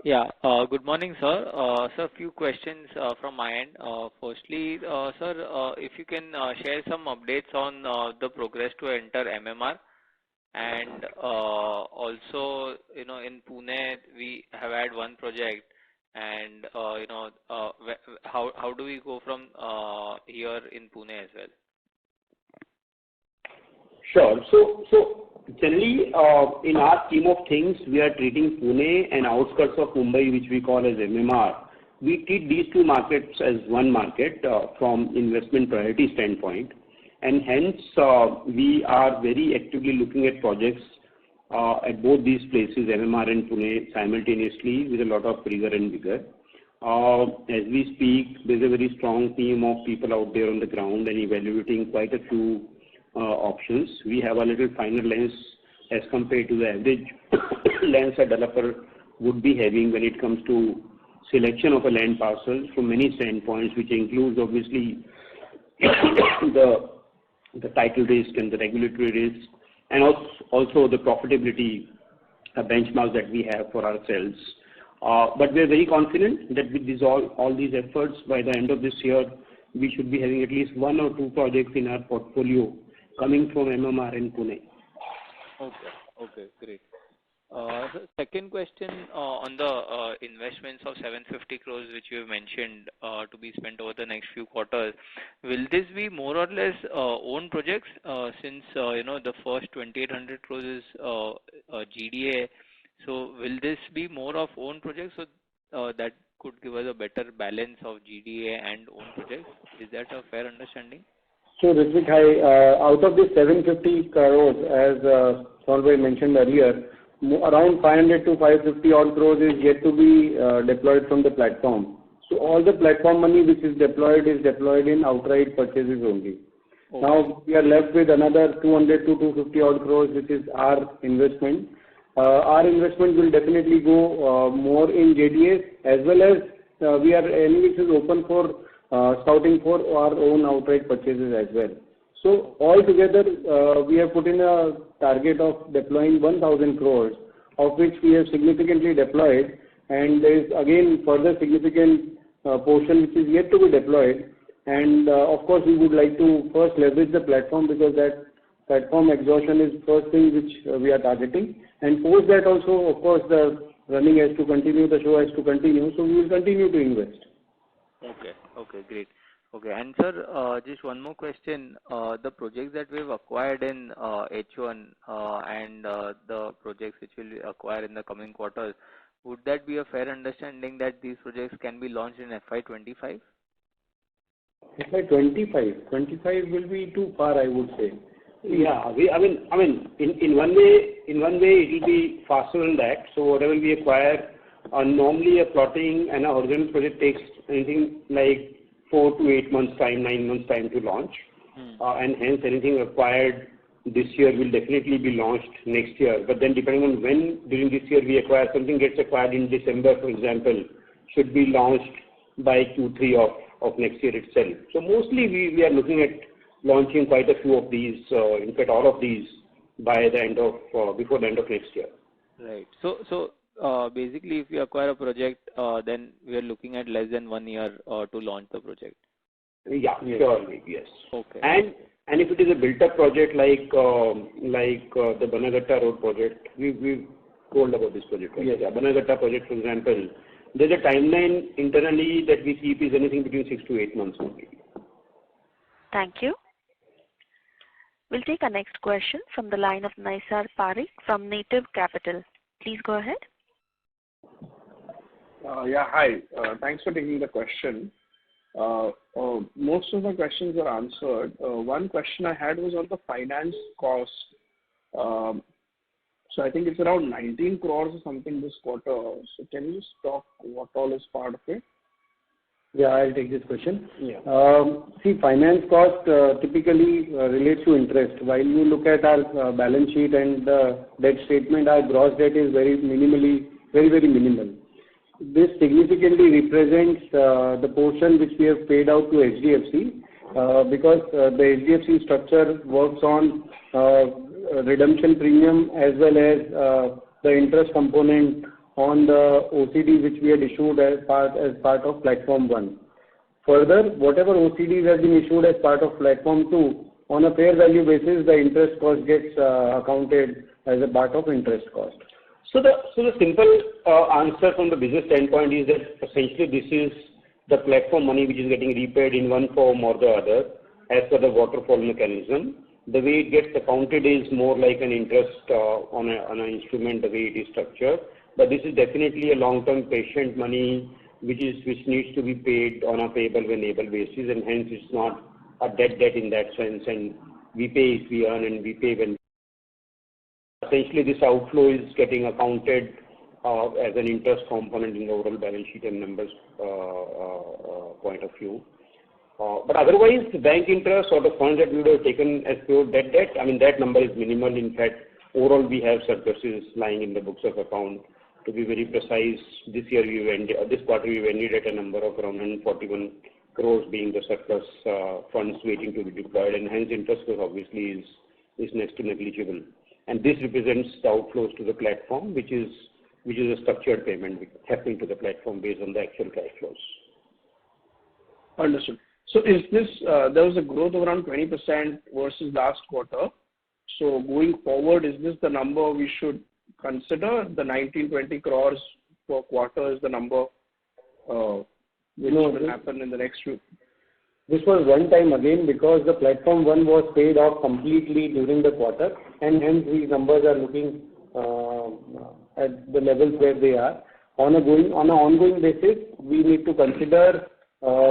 Yeah. Good morning, sir. Sir, a few questions from my end. Firstly, sir, if you can share some updates on the progress to enter MMR, and also, in Pune we have had one project, and how do we go from here in Pune as well? Sure. So Generally, in our scheme of things, we are treating Pune and outskirts of Mumbai, which we call as MMR. We treat these two markets as one market from investment priority standpoint, and hence we are very actively looking at projects at both these places, MMR and Pune, simultaneously with a lot of rigor and vigor. As we speak, there's a very strong team of people out there on the ground and evaluating quite a few options. We have a little finer lens as compared to the average lens a developer would be having when it comes to selection of a land parcel from many standpoints, which includes obviously the title risk and the regulatory risk, and also the profitability benchmarks that we have for ourselves. But we are very confident that with all these efforts, by the end of this year, we should be having at least one or two projects in our portfolio coming from MMR and Pune. Okay, great. So second question on the investments of 750 crores which you have mentioned to be spent over the next few quarters. Will this be more or less own projects since the first 2800 crores is GDA? So will this be more of own projects so that could give us a better balance of GDA and own projects? Is that a fair understanding? So Ritvik, out of the 750 crores, as Saurabh mentioned earlier, around 500 to 550 odd crores is yet to be deployed from the platform. So all the platform money which is deployed in outright purchases only. Okay. Now we are left with another 200 to 250 odd crores, which is our investment. Our investment will definitely go more in JDAs, as well as we are anyways open for scouting for our own outright purchases as well. So altogether, we have put in a target of deploying 1,000 crores, of which we have significantly deployed, and there is again further significant portion which is yet to be deployed. And of course, we would like to first leverage the platform, because that platform exhaustion is first thing which we are targeting. And post that also, of course, the running has to continue, the show has to continue, so we will continue to invest. Okay, great. Okay, and sir, just one more question. The projects that we've acquired in H1 and the projects which we'll acquire in the coming quarters, would that be a fair understanding that these projects can be launched in FY25? FY25 will be too far, I would say. Yeah, I mean, in one way, it will be faster than that. So whatever we acquire, normally a plotting and a horizontal project takes anything like 4 to 8 months time, 9 months time to launch, and hence anything acquired this year will definitely be launched next year. But then depending on when during this year we acquire, something gets acquired in December, for example, should be launched by Q3 of next year itself. So mostly we are looking at launching quite a few of these, in fact all of these, by the end of before the end of next year. Right. So basically, if we acquire a project, then we are looking at less than 1 year to launch the project. Yeah, surely, yes. Okay. And if it is a built-up project like the Banagatta Road project, we've told about this project. Right? Yes. Yeah, Banagatta project, for example, there's a timeline internally that we keep is anything between 6 to 8 months only. Thank you. We'll take our next question from the line of Naisar Parikh from Native Capital. Please go ahead. Yeah, hi. Thanks for taking the question. Most of my questions are answered. One question I had was on the finance cost. So I think it's around 19 crores or something this quarter. So can you just talk what all is part of it? Yeah, I'll take this question. Yeah. See, finance cost typically relates to interest. While you look at our balance sheet and debt statement, our gross debt is very minimal. This significantly represents the portion which we have paid out to HDFC, because the HDFC structure works on redemption premium as well as the interest component on the OCD which we had issued as part of Platform 1. Further, whatever OCDs have been issued as part of Platform 2, on a fair value basis, the interest cost gets accounted as a part of interest cost. So the simple answer from the business standpoint is that essentially this is the platform money which is getting repaid in one form or the other as per the waterfall mechanism. the way it gets accounted is more like an interest on an instrument, the way it is structured. But this is definitely a long-term patient money which needs to be paid on a payable when able basis, and hence it's not a debt in that sense. And we pay if we earn, and we pay when. Essentially, this outflow is getting accounted as an interest component in the overall balance sheet and numbers point of view. But otherwise, the bank interest or the funds that we would have taken as pure debt, I mean, that number is minimal. In fact, overall, we have surpluses lying in the books of account. To be very precise, this quarter we ended at a number of around 141 crores being the surplus funds waiting to be deployed, and hence interest cost obviously is next to negligible. And this represents the outflows to the platform, which is a structured payment happening to the platform based on the actual cash flows. Understood. So is this, there was a growth of around 20% versus last quarter. So going forward, is this the number we should consider? The 19-20 crores per quarter is the number which will happen in the next few? This was one time again because the platform one was paid off completely during the quarter, and hence these numbers are looking at the levels where they are. On an ongoing basis, we need to consider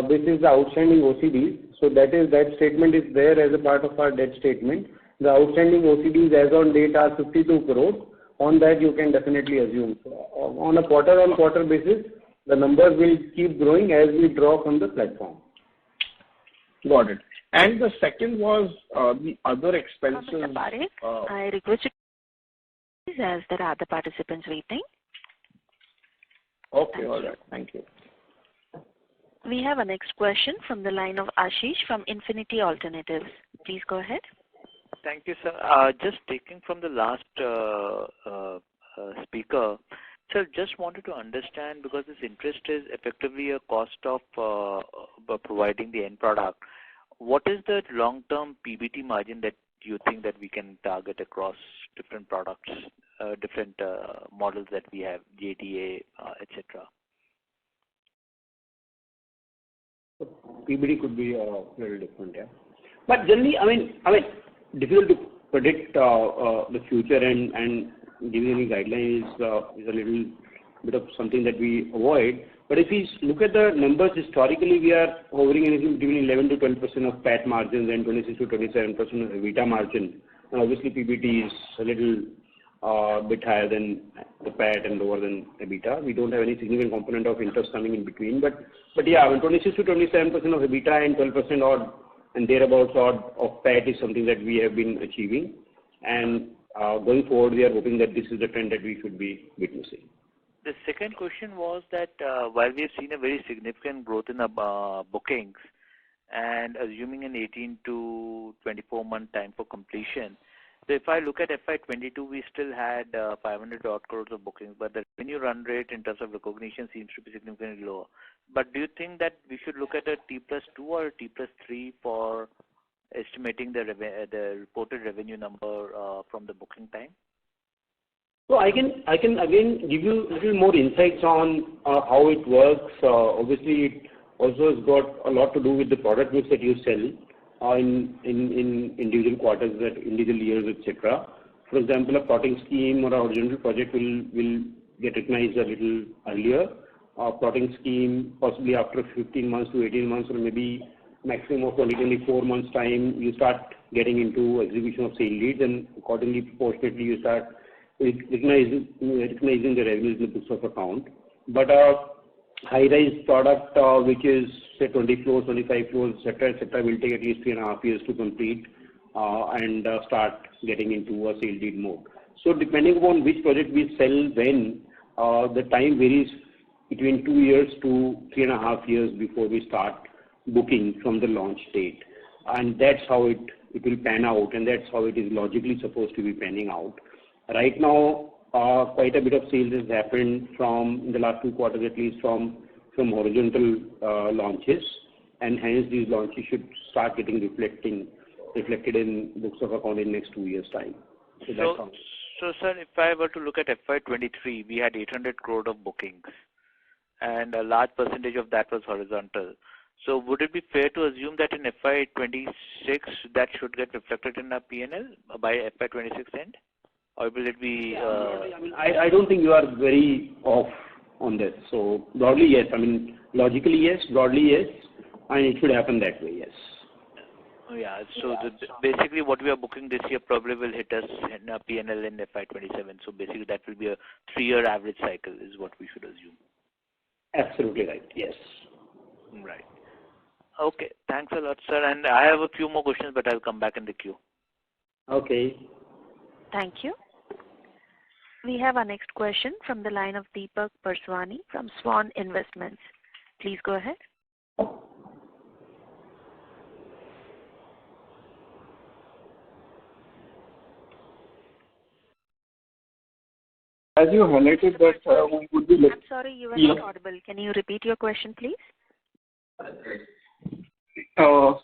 this is the outstanding OCDs. So that statement is there as a part of our debt statement. The outstanding OCDs as on date are 52 crores. On that, you can definitely assume. On a quarter-on-quarter basis, the numbers will keep growing as we draw from the platform. Got it. And the second was the other expenses. Mr. Parekh, I request you as there are other participants waiting. Okay, all right. Thank you. We have a next question from the line of Ashish from Infinity Alternatives. Please go ahead. Thank you, sir. Just taking from the last speaker, sir, just wanted to understand, because this interest is effectively a cost of providing the end product. What is the long-term PBT margin that you think that we can target across different products, different models that we have, JDA, etc.? PBT could be very different, yeah. But generally, I mean, difficult to predict the future, and giving any guidelines is a little bit of something that we avoid. But if we look at the numbers historically, we are hovering anything between 11 to 12% of PAT margins and 26 to 27% of EBITDA margin. And obviously, PBT is a little bit higher than the PAT and lower than EBITDA. We don't have any significant component of interest coming in between. But yeah, when 26 to 27% of EBITDA and 12% odd and thereabouts odd of PAT is something that we have been achieving. And going forward, we are hoping that this is the trend that we should be witnessing. The second question was that while we have seen a very significant growth in the bookings, and assuming an 18 to 24-month time for completion, so if I look at FY22, we still had 500 odd crores of bookings, but the revenue run rate in terms of recognition seems to be significantly lower. But do you think that we should look at a T+2 or a T+3 for estimating the reported revenue number from the booking time? So I can again give you a little more insights on how it works. Obviously, it also has got a lot to do with the product mix that you sell in individual quarters, that individual years, etc. For example, a plotting scheme or a horizontal project will get recognized a little earlier. A plotting scheme possibly after 15 months to 18 months, or maybe maximum of 24 months time, you start getting into execution of sale leads, and accordingly, proportionately, you start recognizing the revenues in the books of account. But a high-rise product which is say 20 floors, 25 floors, etc., will take at least 3.5 years to complete and start getting into a sale lead mode. So depending upon which project we sell when, the time varies between 2 years to 3.5 years before we start booking from the launch date. And that's how it will pan out, and that's how it is logically supposed to be panning out. Right now, quite a bit of sales has happened in the last 2 quarters, at least from horizontal launches, and hence these launches should start getting reflected in books of account in next 2 years' time. So, sir, if I were to look at FY23, we had 800 crore of bookings, and a large percentage of that was horizontal. So would it be fair to assume that in FY26 that should get reflected in our P&L by FY26 end? Or will it be... I don't think you are very off on this. So broadly, yes. I mean, logically, yes. Broadly, yes. And it should happen that way, yes. Yeah. So basically what we are booking this year probably will hit us in our P&L in FY27. So basically that will be a 3-year average cycle is what we should assume. Absolutely right. Yes. Right. Okay. Thanks a lot, sir. And I have a few more questions, but I'll come back in the queue. Okay. Thank you. We have our next question from the line of Deepak Purswani from Swan Investments. Please go ahead. As you highlighted that we would be... I'm sorry, you are not audible. Can you repeat your question, please? Is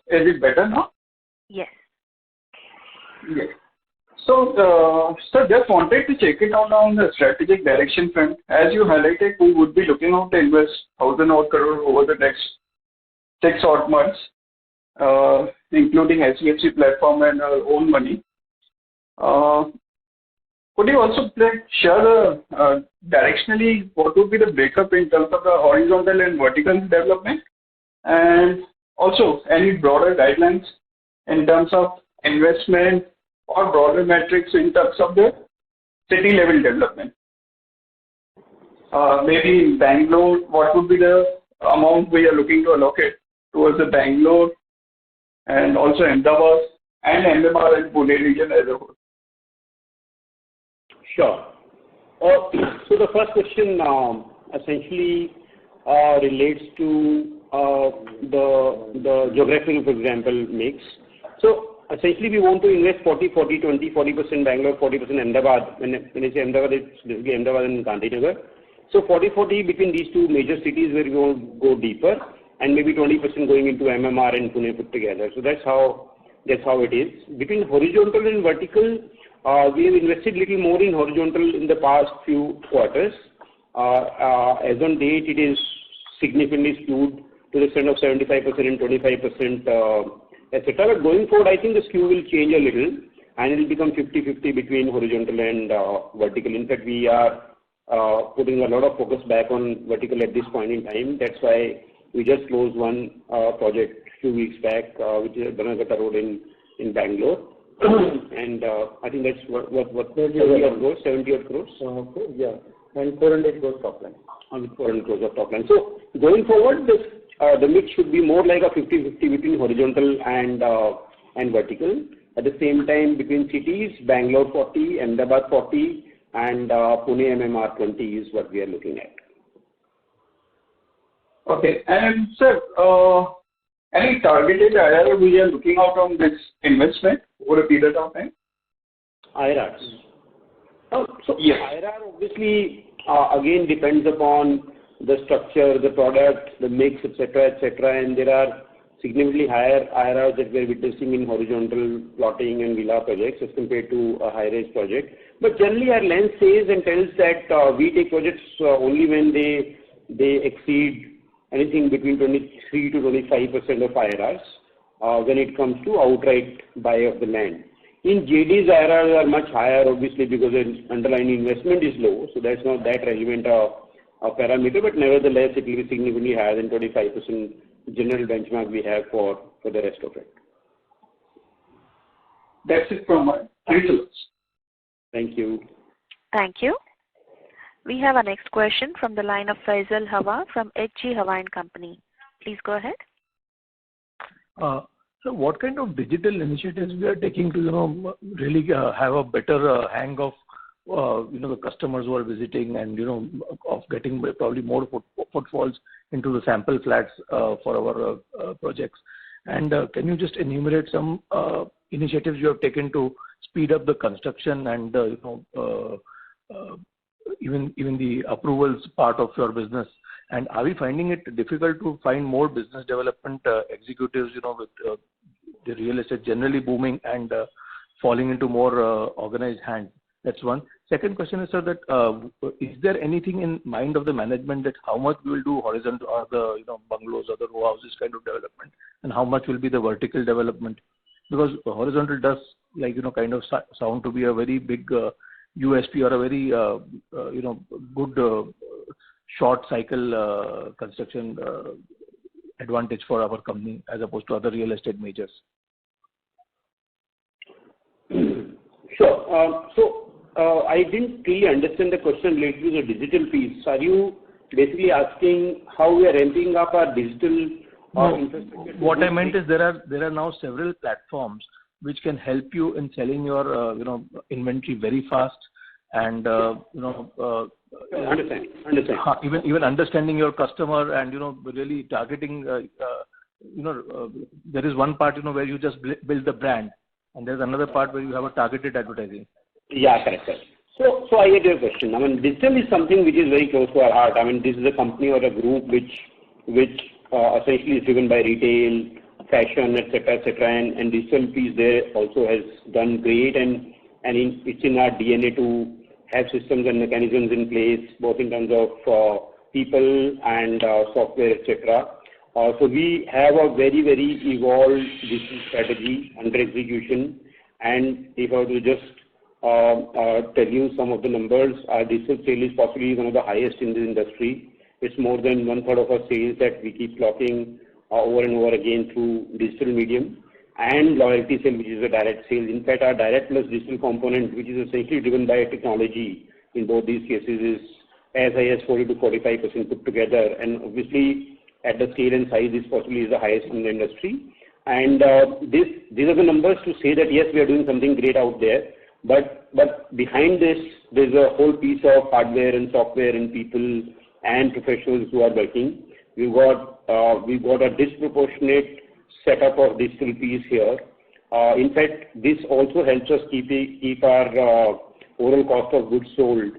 it better now? Yes. Yes. So, sir, just wanted to check it out on the strategic direction front. As you highlighted, we would be looking out to invest 1,000 odd crore over the next 6 odd months, including HDFC platform and our own money. Could you also share directionally what would be the breakup in terms of the horizontal and vertical development? And also any broader guidelines in terms of investment or broader metrics in terms of the city level development? Maybe in Bangalore, what would be the amount we are looking to allocate towards the Bangalore and also Ahmedabad and MMR and Pune region as a whole? Sure. So the first question essentially relates to the geographical, for example, mix. So essentially we want to invest 40% Bangalore, 40% Ahmedabad. When I say Ahmedabad, it's basically Ahmedabad and Gandhinagar. So 40-40 between these two major cities where we want to go deeper, and maybe 20% going into MMR and Pune put together. So that's how it is. Between horizontal and vertical, we have invested little more in horizontal in the past few quarters. As on date, it is significantly skewed to the extent of 75% and 25%, etc. But going forward, I think the skew will change a little, and it will become 50-50 between horizontal and vertical. In fact, we are putting a lot of focus back on vertical at this point in time. That's why we just closed one project a few weeks back, which is Banagata Road in Bangalore. And I think that's what 70 odd crores, 70 odd crores. Yeah, and 400 crores top line. 400 crores of top line. So going forward, the mix should be more like a 50-50 between horizontal and vertical. At the same time, between cities, Bangalore 40, Ahmedabad 40, and Pune MMR 20 is what we are looking at. Okay, and sir, any targeted IRR we are looking out on this investment over a period of time? IRRs. So yes. IRR obviously again depends upon the structure, the product, the mix, etc., and there are significantly higher IRRs that we are witnessing in horizontal plotting and villa projects as compared to a high-rise project. But generally, our lens says and tells that we take projects only when they exceed anything between 23 to 25% of IRRs when it comes to outright buy of the land. In JDs, IRRs are much higher, obviously, because the underlying investment is low, so that's not that relevant a parameter, but nevertheless, it will be significantly higher than 25% general benchmark we have for the rest of it. That's it from my end. Thank you. Thank you. We have our next question from the line of Faisal Hawa from HG Hawa & Company. Please go ahead. So what kind of digital initiatives we are taking to, really have a better hang of, the customers who are visiting and, of getting probably more footfalls into the sample flats for our projects. And can you just enumerate some initiatives you have taken to speed up the construction and, even the approvals part of your business? And are we finding it difficult to find more business development executives, with the real estate generally booming and falling into more organized hands? That's one. Second question is, sir, that is there anything in mind of the management that how much we will do horizontal or the bungalows or the row houses kind of development, and how much will be the vertical development? Because horizontal does kind of sound to be a very big USP or a very good short cycle construction advantage for our company as opposed to other real estate majors. Sure. I didn't really understand the question related to the digital piece. Are you basically asking how we are ramping up our digital infrastructure? What I meant is there are now several platforms which can help you in selling your inventory very fast and understand. Even understanding your customer and really targeting. There is one part where you just build the brand, and there's another part where you have a targeted advertising. Yeah, correct. So I get your question. I mean, digital is something which is very close to our heart. I mean, this is a company or a group which essentially is driven by retail, fashion, etc., and digital piece there also has done great, and it's in our DNA to have systems and mechanisms in place, both in terms of people and software, etc. So we have a very, very evolved digital strategy under execution, and if I were to just tell you some of the numbers, our digital sale is possibly one of the highest in the industry. It's more than 1/3 of our sales that we keep clocking over and over again through digital medium, and loyalty sale, which is a direct sale. In fact, our direct plus digital component, which is essentially driven by technology in both these cases, is as high as 40 to 45% put together, and obviously at the scale and size, this possibly is the highest in the industry. And these are the numbers to say that yes, we are doing something great out there, but behind this, there's a whole piece of hardware and software and people and professionals who are working. We've got a disproportionate setup of digital piece here. In fact, this also helps us keep our overall cost of goods sold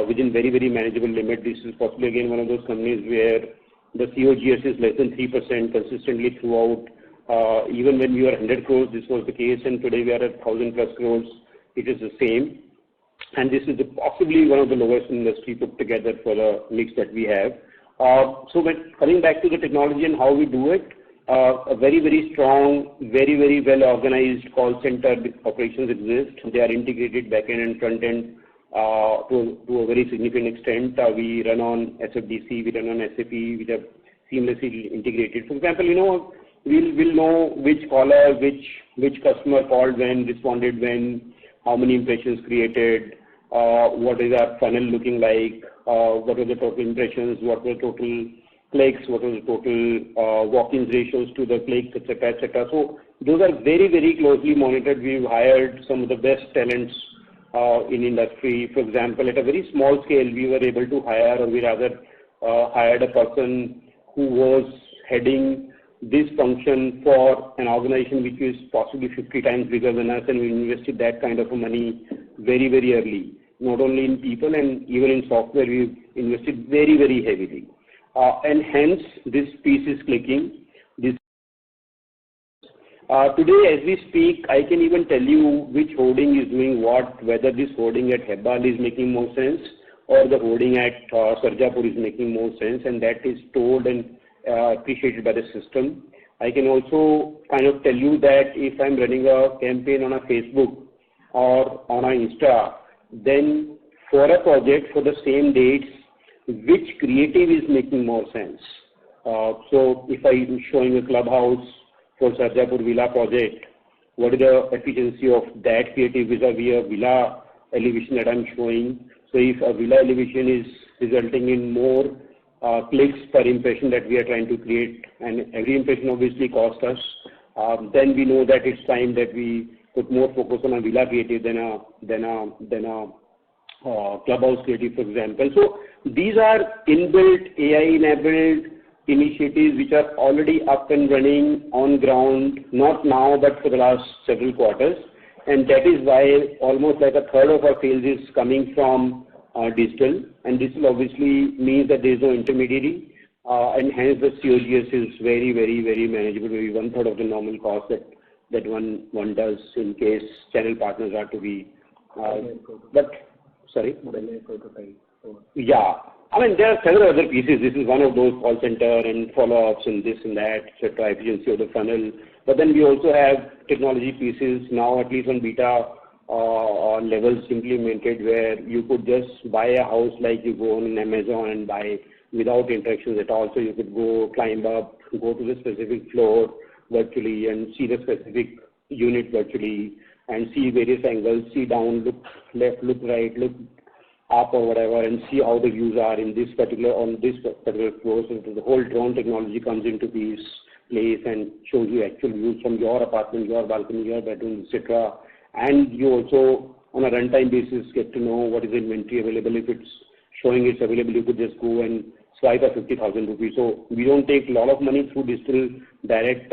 within very, very manageable limit. This is possibly again one of those companies where the COGS is less than 3% consistently throughout. Even when we were 100 crores, this was the case, and today we are at 1,000 plus crores. It is the same, and this is possibly one of the lowest in the industry put together for the mix that we have. So when coming back to the technology and how we do it, a very, very strong, very, very well organized call center operations exist. They are integrated back-end and front-end to a very significant extent. We run on SFDC, we run on SAP, which are seamlessly integrated. For example, we'll know which caller, which customer called when, responded when, how many impressions created, what is our funnel looking like, what are the total impressions, what were total clicks, what was the total walk-in ratios to the clicks, etc., etc. So those are very, very closely monitored. We've hired some of the best talents in industry. For example, at a very small scale, we were able to hire, or we rather hired a person who was heading this function for an organization which is possibly 50 times bigger than us, and we invested that kind of money very, very early. Not only in people and even in software, we've invested very, very heavily. And hence, this piece is clicking. Today, as we speak, I can even tell you which hoarding is doing what, whether this hoarding at Hebbal is making more sense or the hoarding at Sarjapur is making more sense, and that is told and appreciated by the system. I can also kind of tell you that if I'm running a campaign on a Facebook or on a Insta, then for a project for the same dates, which creative is making more sense? So if I'm showing a clubhouse for Sarjapur Villa project, what is the efficiency of that creative vis-a-vis a villa elevation that I'm showing? So if a villa elevation is resulting in more clicks per impression that we are trying to create, and every impression obviously costs us, then we know that it's time that we put more focus on a villa creative than a clubhouse creative, for example. So these are inbuilt AI-enabled initiatives which are already up and running on ground, not now but for the last several quarters, and that is why almost like 1/3 of our sales is coming from digital, and this will obviously mean that there is no intermediary, and hence the COGS is very, very, very manageable, maybe 1/3 of the normal cost that one does in case channel partners are to be but sorry. Yeah. I mean, there are several other pieces. This is one of those, call center and follow-ups and this and that, etc., efficiency of the funnel. But then we also have technology pieces now, at least on beta levels implemented, where you could just buy a house like you go on Amazon and buy without interactions at all. So you could go climb up, go to the specific floor virtually and see the specific unit virtually and see various angles, see down, look left, look right, look up or whatever, and see how the views are in this particular floor. So the whole drone technology comes into this place and shows you actual views from your apartment, your balcony, your bedroom, etc. And you also, on a runtime basis, get to know what is the inventory available. If it's showing it's available, you could just go and swipe a 50,000 rupees. So we don't take a lot of money through digital direct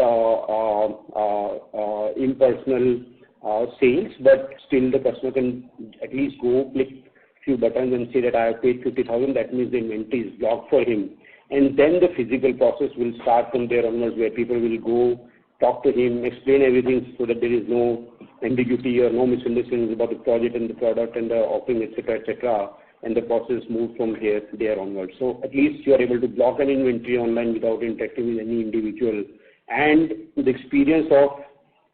impersonal sales, but still the customer can at least go click few buttons and say that I have paid 50,000. That means the inventory is blocked for him. And then the physical process will start from there onwards, where people will go talk to him, explain everything so that there is no ambiguity or no misunderstandings about the project and the product and the offering, etc., etc. And the process moves from there onwards. So at least you are able to block an inventory online without interacting with any individual. And the experience of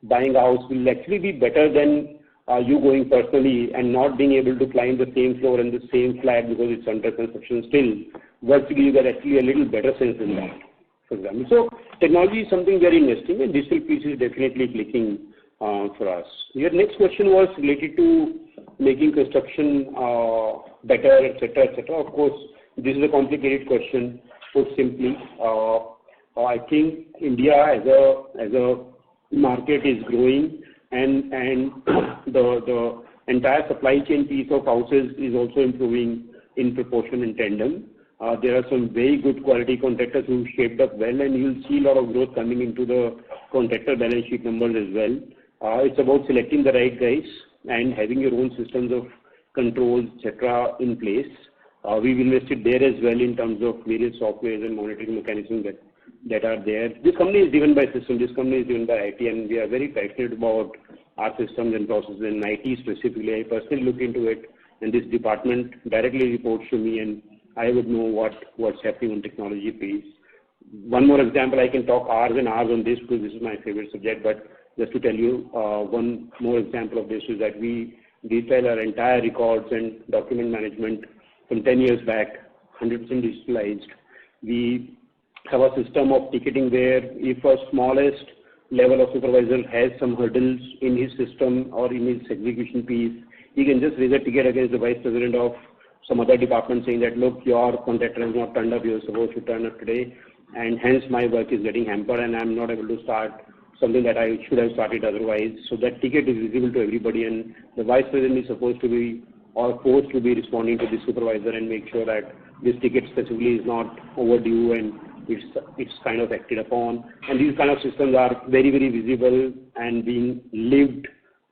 buying a house will actually be better than you going personally and not being able to climb the same floor and the same flat because it's under construction still. Virtually, you get actually a little better sense in that, for example. So technology is something very interesting, and digital piece is definitely clicking for us. Your next question was related to making construction better, etc., etc. Of course, this is a complicated question. Put simply, I think India as a market is growing, and the entire supply chain piece of houses is also improving in proportion in tandem. There are some very good quality contractors who shaped up well, and you'll see a lot of growth coming into the contractor balance sheet numbers as well. It's about selecting the right guys and having your own systems of controls, etc., in place. We've invested there as well in terms of various softwares and monitoring mechanisms that are there. This company is driven by systems. This company is driven by IT, and we are very passionate about our systems and processes and IT specifically. I personally look into it, and this department directly reports to me, and I would know what's happening on technology piece. One more example, I can talk hours and hours on this because this is my favorite subject, but just to tell you, one more example of this is that we detail our entire records and document management from 10 years back, 100% digitalized. We have a system of ticketing where if a smallest level of supervisor has some hurdles in his system or in his execution piece, he can just raise a ticket against the vice president of some other department saying that, look, your contractor has not turned up, you were supposed to turn up today, and hence my work is getting hampered and I'm not able to start something that I should have started otherwise. So that ticket is visible to everybody, and the vice president is supposed to be or forced to be responding to the supervisor and make sure that this ticket specifically is not overdue and it's kind of acted upon. And these kind of systems are very, very visible and being lived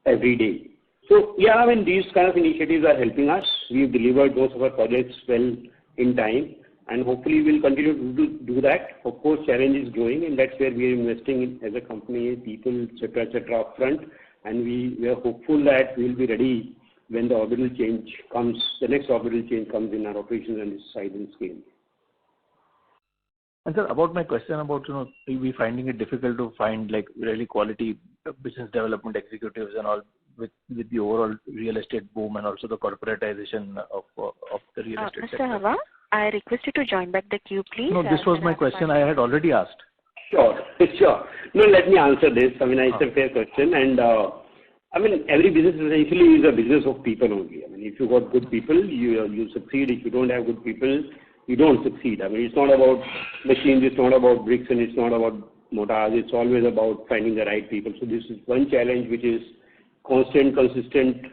every day. So yeah, I mean, these kind of initiatives are helping us. We've delivered most of our projects well in time, and hopefully we'll continue to do that. Of course, challenge is growing, and that's where we are investing in as a company, people, etc., upfront. And we are hopeful that we'll be ready when the orbital change comes, the next orbital change comes in our operations and size and scale. And sir, about my question about, we finding it difficult to find like really quality business development executives and all with the overall real estate boom and also the corporatization of the real estate sector. Mr. Hava, I request you to join back the queue, please. No, this was my question. I had already asked. Sure. No, let me answer this. I mean, it's a fair question, and I mean, every business essentially is a business of people only. I mean, if you got good people, you succeed. If you don't have good people, you don't succeed. I mean, it's not about machines, it's not about bricks, and it's not about mortars. It's always about finding the right people. So this is one challenge which is constant, consistent,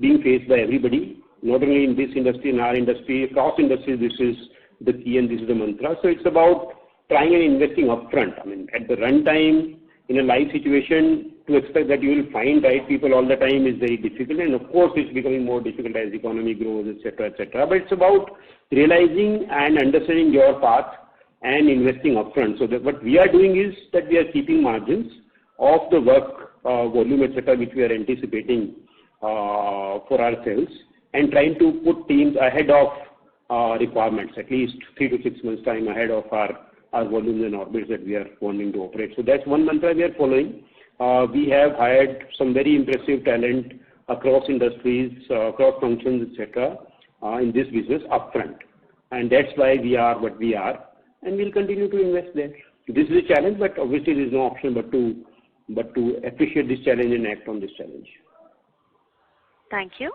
being faced by everybody, not only in this industry, in our industry, across industries. This is the key and this is the mantra. So it's about trying and investing upfront. I mean, at the runtime, in a live situation, to expect that you will find right people all the time is very difficult, and of course it's becoming more difficult as the economy grows, etc., etc. But it's about realizing and understanding your path and investing upfront. So that what we are doing is that we are keeping margins of the work volume, etc., which we are anticipating for ourselves and trying to put teams ahead of requirements, at least 3 to 6 months time ahead of our volumes and orbits that we are wanting to operate. So that's one mantra we are following. We have hired some very impressive talent across industries, across functions, etc. In this business upfront. And that's why we are what we are, and we'll continue to invest there. This is a challenge, but obviously there is no option but to appreciate this challenge and act on this challenge. Thank you.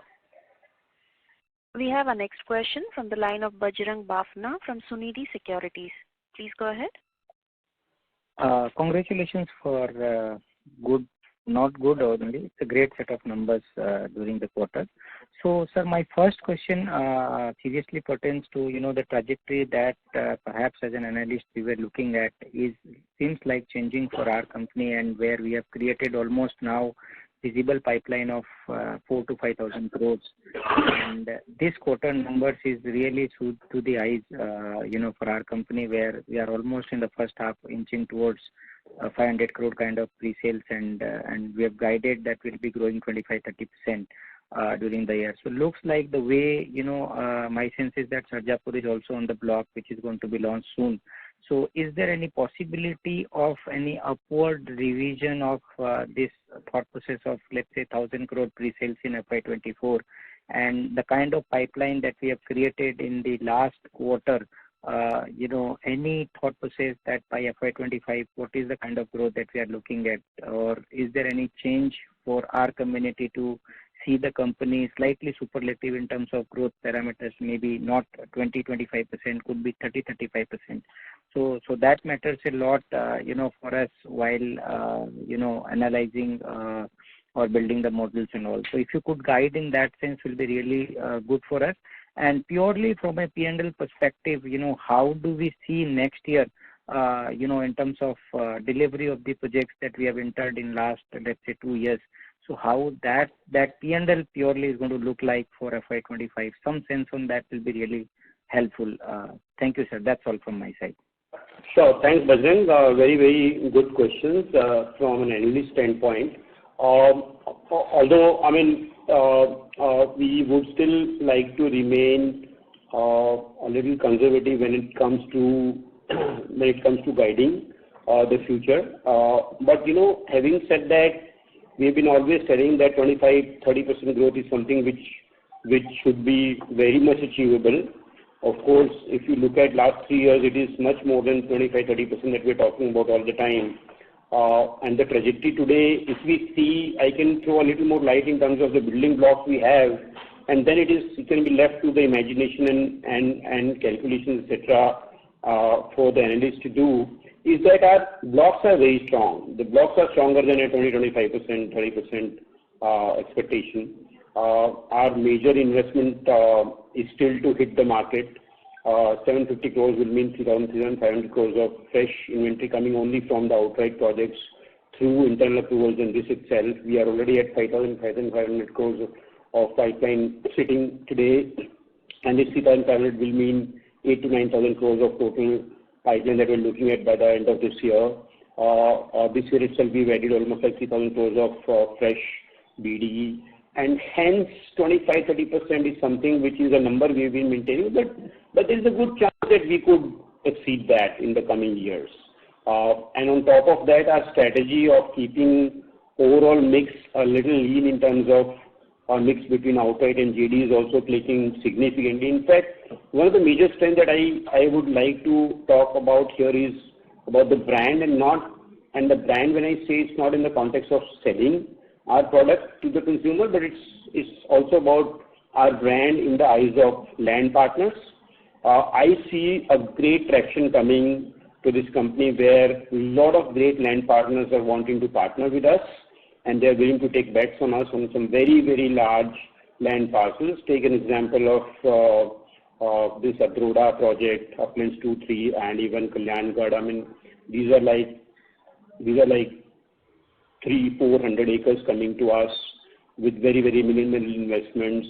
We have our next question from the line of Bajrang Bafna from Sunidhi Securities. Please go ahead. Congratulations for not good only. It's a great set of numbers during the quarter. So, sir, my first question seriously pertains to the trajectory that perhaps as an analyst we were looking at seems like changing for our company, and where we have created almost now visible pipeline of 4,000 to 5,000 crores, and this quarter numbers is really to the eyes for our company, where we are almost in the first half inching towards 500 crore kind of pre-sales, and we have guided that will be growing 25-30% during the year. So looks like the way my sense is that Sarjapur is also on the block, which is going to be launched soon. So is there any possibility of any upward revision of this thought process of, let's say, 1,000 crore pre-sales in FY24, and the kind of pipeline that we have created in the last quarter? Any thought process that by FY25, what is the kind of growth that we are looking at? Or is there any change for our community to see the company slightly superlative in terms of growth parameters, maybe not 20-25%, could be 30-35%. So that matters a lot, for us while, analyzing or building the models and all. So if you could guide in that sense, will be really good for us. And purely from a P&L perspective, how do we see next year, in terms of delivery of the projects that we have entered in last, let's say, 2 years? So how that P&L purely is going to look like for FY25? Some sense on that will be really helpful. Thank you, sir. That's all from my side. Sure. Thanks, Bajrang. Very, very good questions from an analyst standpoint. Although, we would still like to remain a little conservative when it comes to guiding the future. But having said that, we have been always saying that 25-30% growth is something which should be very much achievable. Of course, if you look at last 3 years, it is much more than 25-30% that we're talking about all the time. And the trajectory today, if we see, I can throw a little more light in terms of the building blocks we have, and then it can be left to the imagination and calculations, etc., for the analysts to do, is that our blocks are very strong. The blocks are stronger than a 20-25%, 30% expectation. Our major investment is still to hit the market. 750 crores will mean 3,500 crores of fresh inventory coming only from the outright projects through internal approvals, and this itself, we are already at 5,500 crores of pipeline sitting today, and this 3,500 will mean 8,000 to 9,000 crores of total pipeline that we're looking at by the end of this year. This year itself, we've added almost like 3,000 crores of fresh BDE, and hence 25-30% is something which is a number we've been maintaining, but there is a good chance that we could exceed that in the coming years. And on top of that, our strategy of keeping overall mix a little lean in terms of our mix between outright and JD is also clicking significantly. In fact, one of the major strengths that I would like to talk about here is about the brand, and the brand, when I say, it's not in the context of selling our product to the consumer, but it's also about our brand in the eyes of land partners. I see a great traction coming to this company where a lot of great land partners are wanting to partner with us, and they're willing to take bets on us on some very, very large land parcels. Take an example of this Adroda project, Uplands 2, 3, and even Kalyangarh. These are like 300-400 acres coming to us with very, very minimal investments.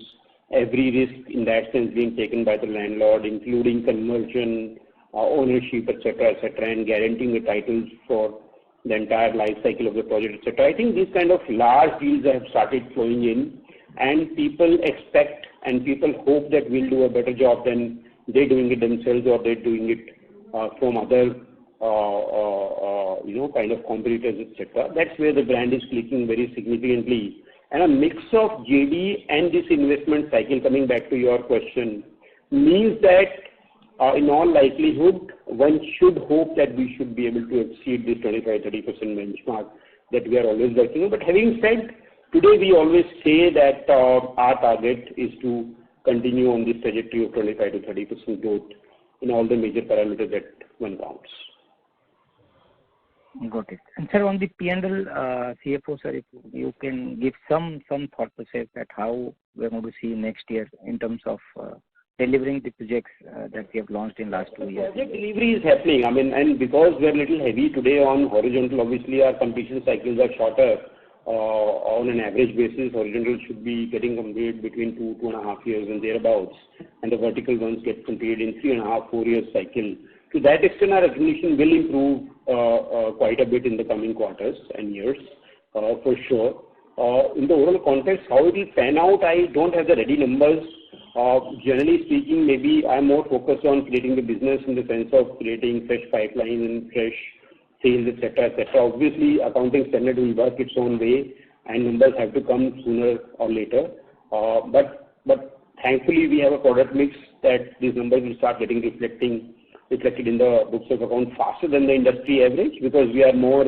Every risk in that sense being taken by the landlord, including conversion, ownership, etc., and guaranteeing the titles for the entire life cycle of the project, etc. I think these kind of large deals have started flowing in. and people expect and people hope that we'll do a better job than they're doing it themselves or they're doing it from other kind of competitors, etc. That's where the brand is clicking very significantly. And a mix of JD and this investment cycle, coming back to your question, means that in all likelihood, one should hope that we should be able to exceed this 25-30% benchmark that we are always working on. But having said, today we always say that our target is to continue on this trajectory of 25 to 30% growth in all the major parameters that one counts. Got it. And sir, on the P&L, CFO, sir, if you can give some thought process that how we're going to see next year in terms of delivering the projects that we have launched in last 2 years. Project delivery is happening. And because we're a little heavy today on horizontal, obviously our completion cycles are shorter. On an average basis, horizontal should be getting completed between 2.5 years and thereabouts, and the vertical ones get completed in 3.5, 4 years cycle. To that extent, our recognition will improve quite a bit in the coming quarters and years, for sure. In the overall context, how it will pan out, I don't have the ready numbers. Generally speaking, maybe I'm more focused on creating the business in the sense of creating fresh pipelines and fresh sales, etc., etc. Obviously, accounting standard will work its own way, and numbers have to come sooner or later. But thankfully, we have a product mix that these numbers will start getting reflected in the books of account faster than the industry average, because we are more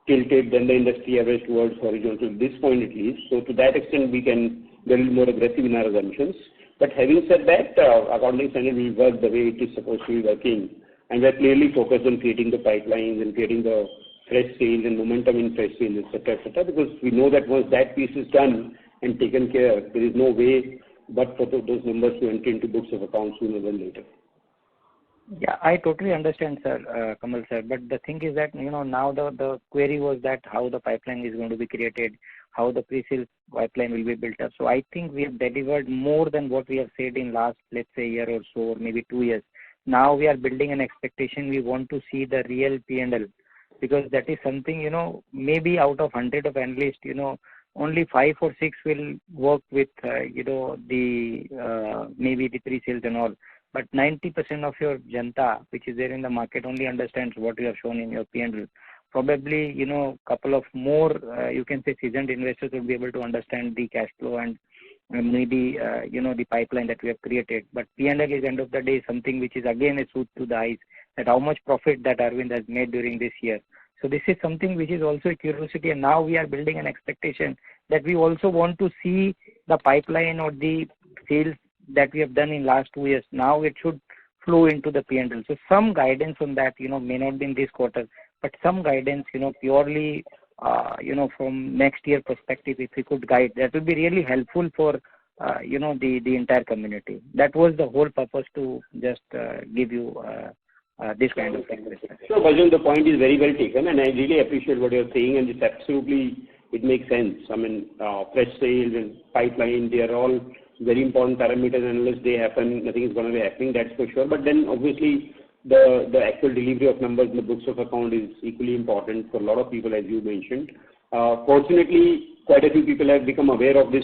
tilted than the industry average towards horizontal at this point at least. So to that extent, we can be a little more aggressive in our assumptions. But having said that, accounting standard will work the way it is supposed to be working. And we're clearly focused on creating the pipelines and creating the fresh sales and momentum in fresh sales, etc., because we know that once that piece is done and taken care, there is no way but for those numbers to enter into books of accounts sooner than later. Yeah, I totally understand, sir, Kamal sir. But the thing is that, now the query was that how the pipeline is going to be created, how the pre-sales pipeline will be built up. So I think we have delivered more than what we have said in last, let's say, year or so, or maybe 2 years. Now we are building an expectation. We want to see the real P&L, because that is something, maybe out of 100 of analysts, only 5 or 6 will work with, maybe the pre-sales and all. But 90% of your janta, which is there in the market, only understands what you have shown in your P&L. Probably, couple of more, you can say, seasoned investors will be able to understand the cash flow and maybe, the pipeline that we have created. But P&L is end of the day something which is again a suit to the eyes, that how much profit that Arvind has made during this year. So this is something which is also a curiosity, and now we are building an expectation that we also want to see the pipeline or the sales that we have done in last 2 years. Now it should flow into the P&L. So some guidance on that, may not be in this quarter, but some guidance, purely, from next year perspective, if we could guide, that would be really helpful for, the entire community. That was the whole purpose to just give you this kind of thing. So, Bhajan, the point is very well taken, and I really appreciate what you're saying, and it's absolutely, it makes sense. I mean, fresh sales and pipeline, they are all very important parameters, and unless they happen, nothing is going to be happening, that's for sure. But then, obviously, the actual delivery of numbers in the books of account is equally important for a lot of people, as you mentioned. Fortunately, quite a few people have become aware of this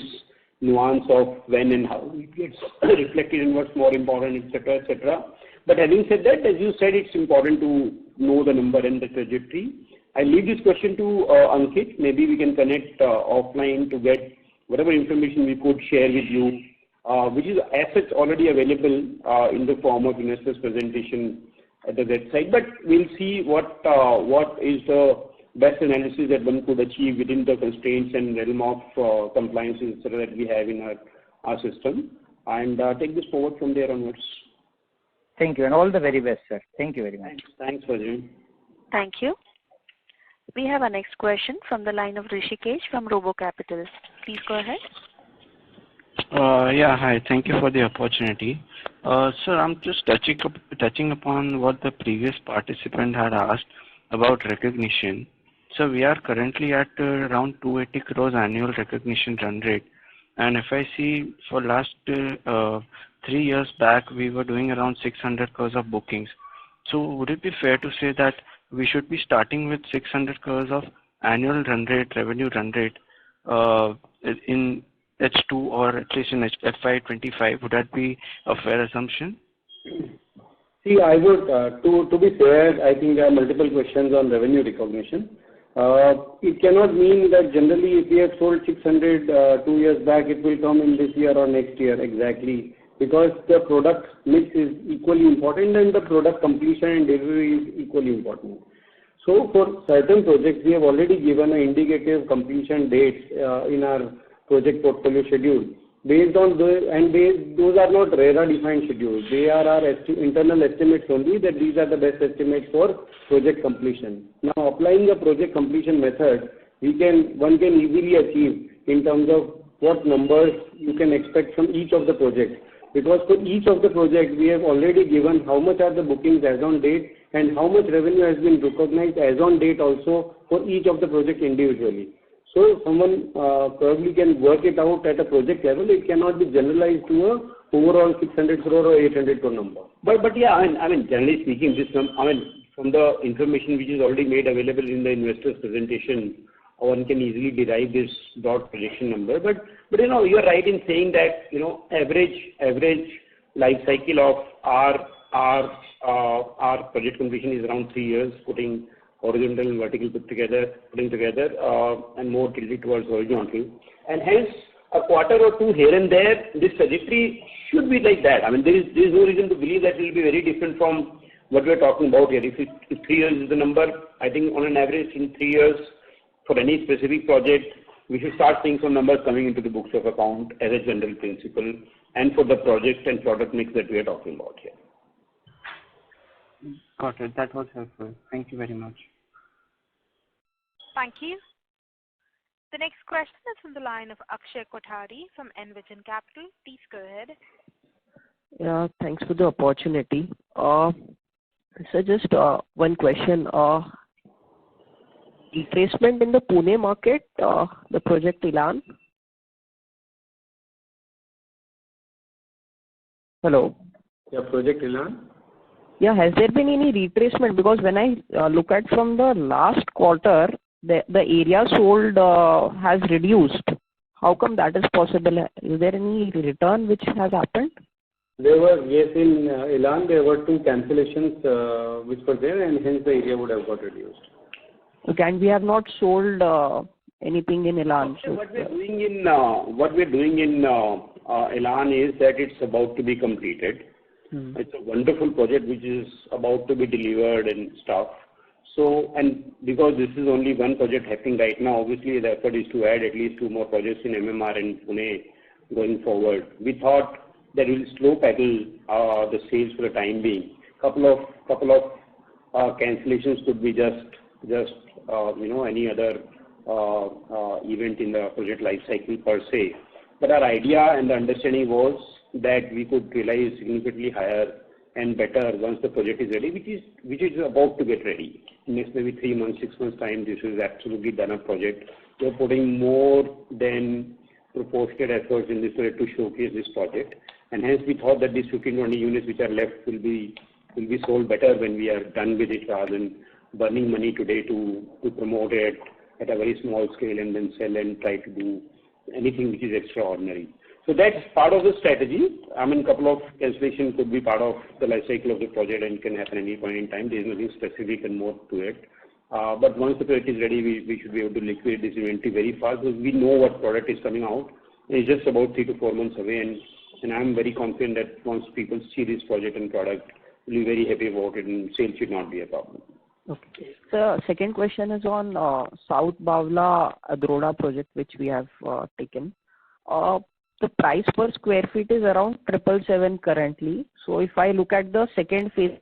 nuance of when and how it gets reflected in what's more important, etc., etc. But having said that, as you said, it's important to know the number and the trajectory. I leave this question to Ankit. Maybe we can connect offline to get whatever information we could share with you, which is assets already available in the form of investors' presentation at the website. But we'll see what is the best analysis that one could achieve within the constraints and realm of compliances, etc., that we have in our system, and take this forward from there onwards. Thank you, and all the very best, sir. Thank you very much. Thanks, Bhajan. Thank you. We have our next question from the line of Rishikesh from RoboCapital. Please go ahead. Yeah, hi. Thank you for the opportunity. Sir, I'm just touching upon what the previous participant had asked about recognition. So we are currently at around 280 crores annual recognition run rate. And if I see for last 3 years back, we were doing around 600 crores of bookings. So would it be fair to say that we should be starting with 600 crores of annual run rate, revenue run rate in H2 or at least in FY25. Would that be a fair assumption? See, I would, to be fair, I think there are multiple questions on revenue recognition. It cannot mean that generally if we have sold 600 2 years back, it will come in this year or next year exactly, because the product mix is equally important and the product completion and delivery is equally important. So for certain projects, we have already given an indicative completion dates in our project portfolio schedule. Based on those are not RERA defined schedules. They are our internal estimates only, that these are the best estimates for project completion. Now, applying the project completion method, one can easily achieve in terms of what numbers you can expect from each of the projects. Because for each of the projects, we have already given how much are the bookings as on date and how much revenue has been recognized as on date also for each of the projects individually. So someone probably can work it out at a project level. It cannot be generalized to a overall 600 crore or 800 crore number. But yeah, I mean, generally speaking, from the information which is already made available in the investors presentation, one can easily derive this dot projection number. But you're right in saying that average life cycle of our project completion is around 3 years, putting horizontal and vertical putting together, and more tilted towards horizontal. And hence, a quarter or two here and there, this trajectory should be like that. I mean, there is no reason to believe that it will be very different from what we are talking about here. If 3 years is the number, I think on an average in 3 years, for any specific project, we should start seeing some numbers coming into the books of account as a general principle, and for the project and product mix that we are talking about here. Got it. That was helpful. Thank you very much. Thank you. The next question is from the line of Akshay Kothari from Envision Capital. Please go ahead. Yeah, thanks for the opportunity. So just one question. Retracement in the Pune market, the project Elan. Hello. Yeah, project Elan. Yeah, has there been any retracement? Because when I look at from the last quarter, the area sold has reduced. How come that is possible? Is there any return which has happened? There were, yes, in Elan, there were 2 cancellations which were there, and hence the area would have got reduced. Okay, and we have not sold anything in Elan. So what we're doing in Elan is that it's about to be completed. It's a wonderful project which is about to be delivered and stuff. So, and because this is only one project happening right now, obviously the effort is to add at least 2 more projects in MMR and Pune going forward. We thought that we'll slow pedal the sales for the time being. Couple of cancellations could be just any other event in the project life cycle per se. But our idea and the understanding was that we could realize significantly higher and better once the project is ready, which is about to get ready. In next maybe 3 months, 6 months time, this is absolutely done a project. We're putting more than proportionate efforts in this project to showcase this project, and hence we thought that these 15-20 units which are left will be sold better when we are done with it, rather than burning money today to promote it at a very small scale and then sell and try to do anything which is extraordinary. So that's part of the strategy. I mean, a couple of cancellations could be part of the life cycle of the project and can happen any point in time. There is nothing specific and more to it. But once the project is ready, we should be able to liquidate this inventory very fast, because we know what product is coming out. It's just about 3 to 4 months away, and I'm very confident that once people see this project and product, we'll be very happy about it, and sales should not be a problem. Okay. So second question is on South Bawla Adroda project, which we have taken. The price per square feet is around 777 currently. So if I look at the second phase,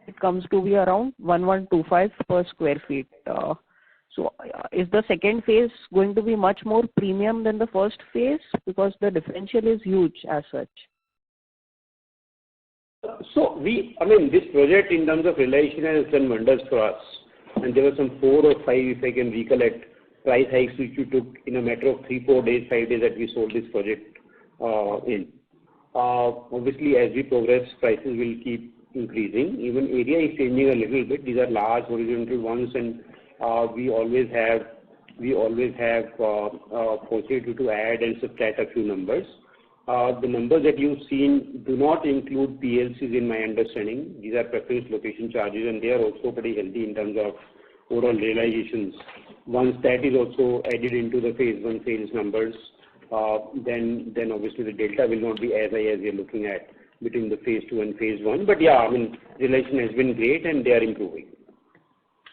it comes to be around 1125 per square feet. So is the second phase going to be much more premium than the first phase? Because the differential is huge as such. So this project in terms of realization has done wonders for us. And there were some 4 or 5, if I can recollect, price hikes which we took in a matter of 3, 4 days, 5 days that we sold this project in. Obviously, as we progress, prices will keep increasing. Even area is changing a little bit. These are large horizontal ones, and we always have we always have possibility to add and subtract a few numbers. The numbers that you've seen do not include PLCs in my understanding. These are preference location charges, and they are also pretty healthy in terms of overall realizations. Once that is also added into the phase 1 sales numbers, then obviously the delta will not be as high as you're looking at between the phase 2 and phase 1. But yeah, I mean, relation has been great and they are improving.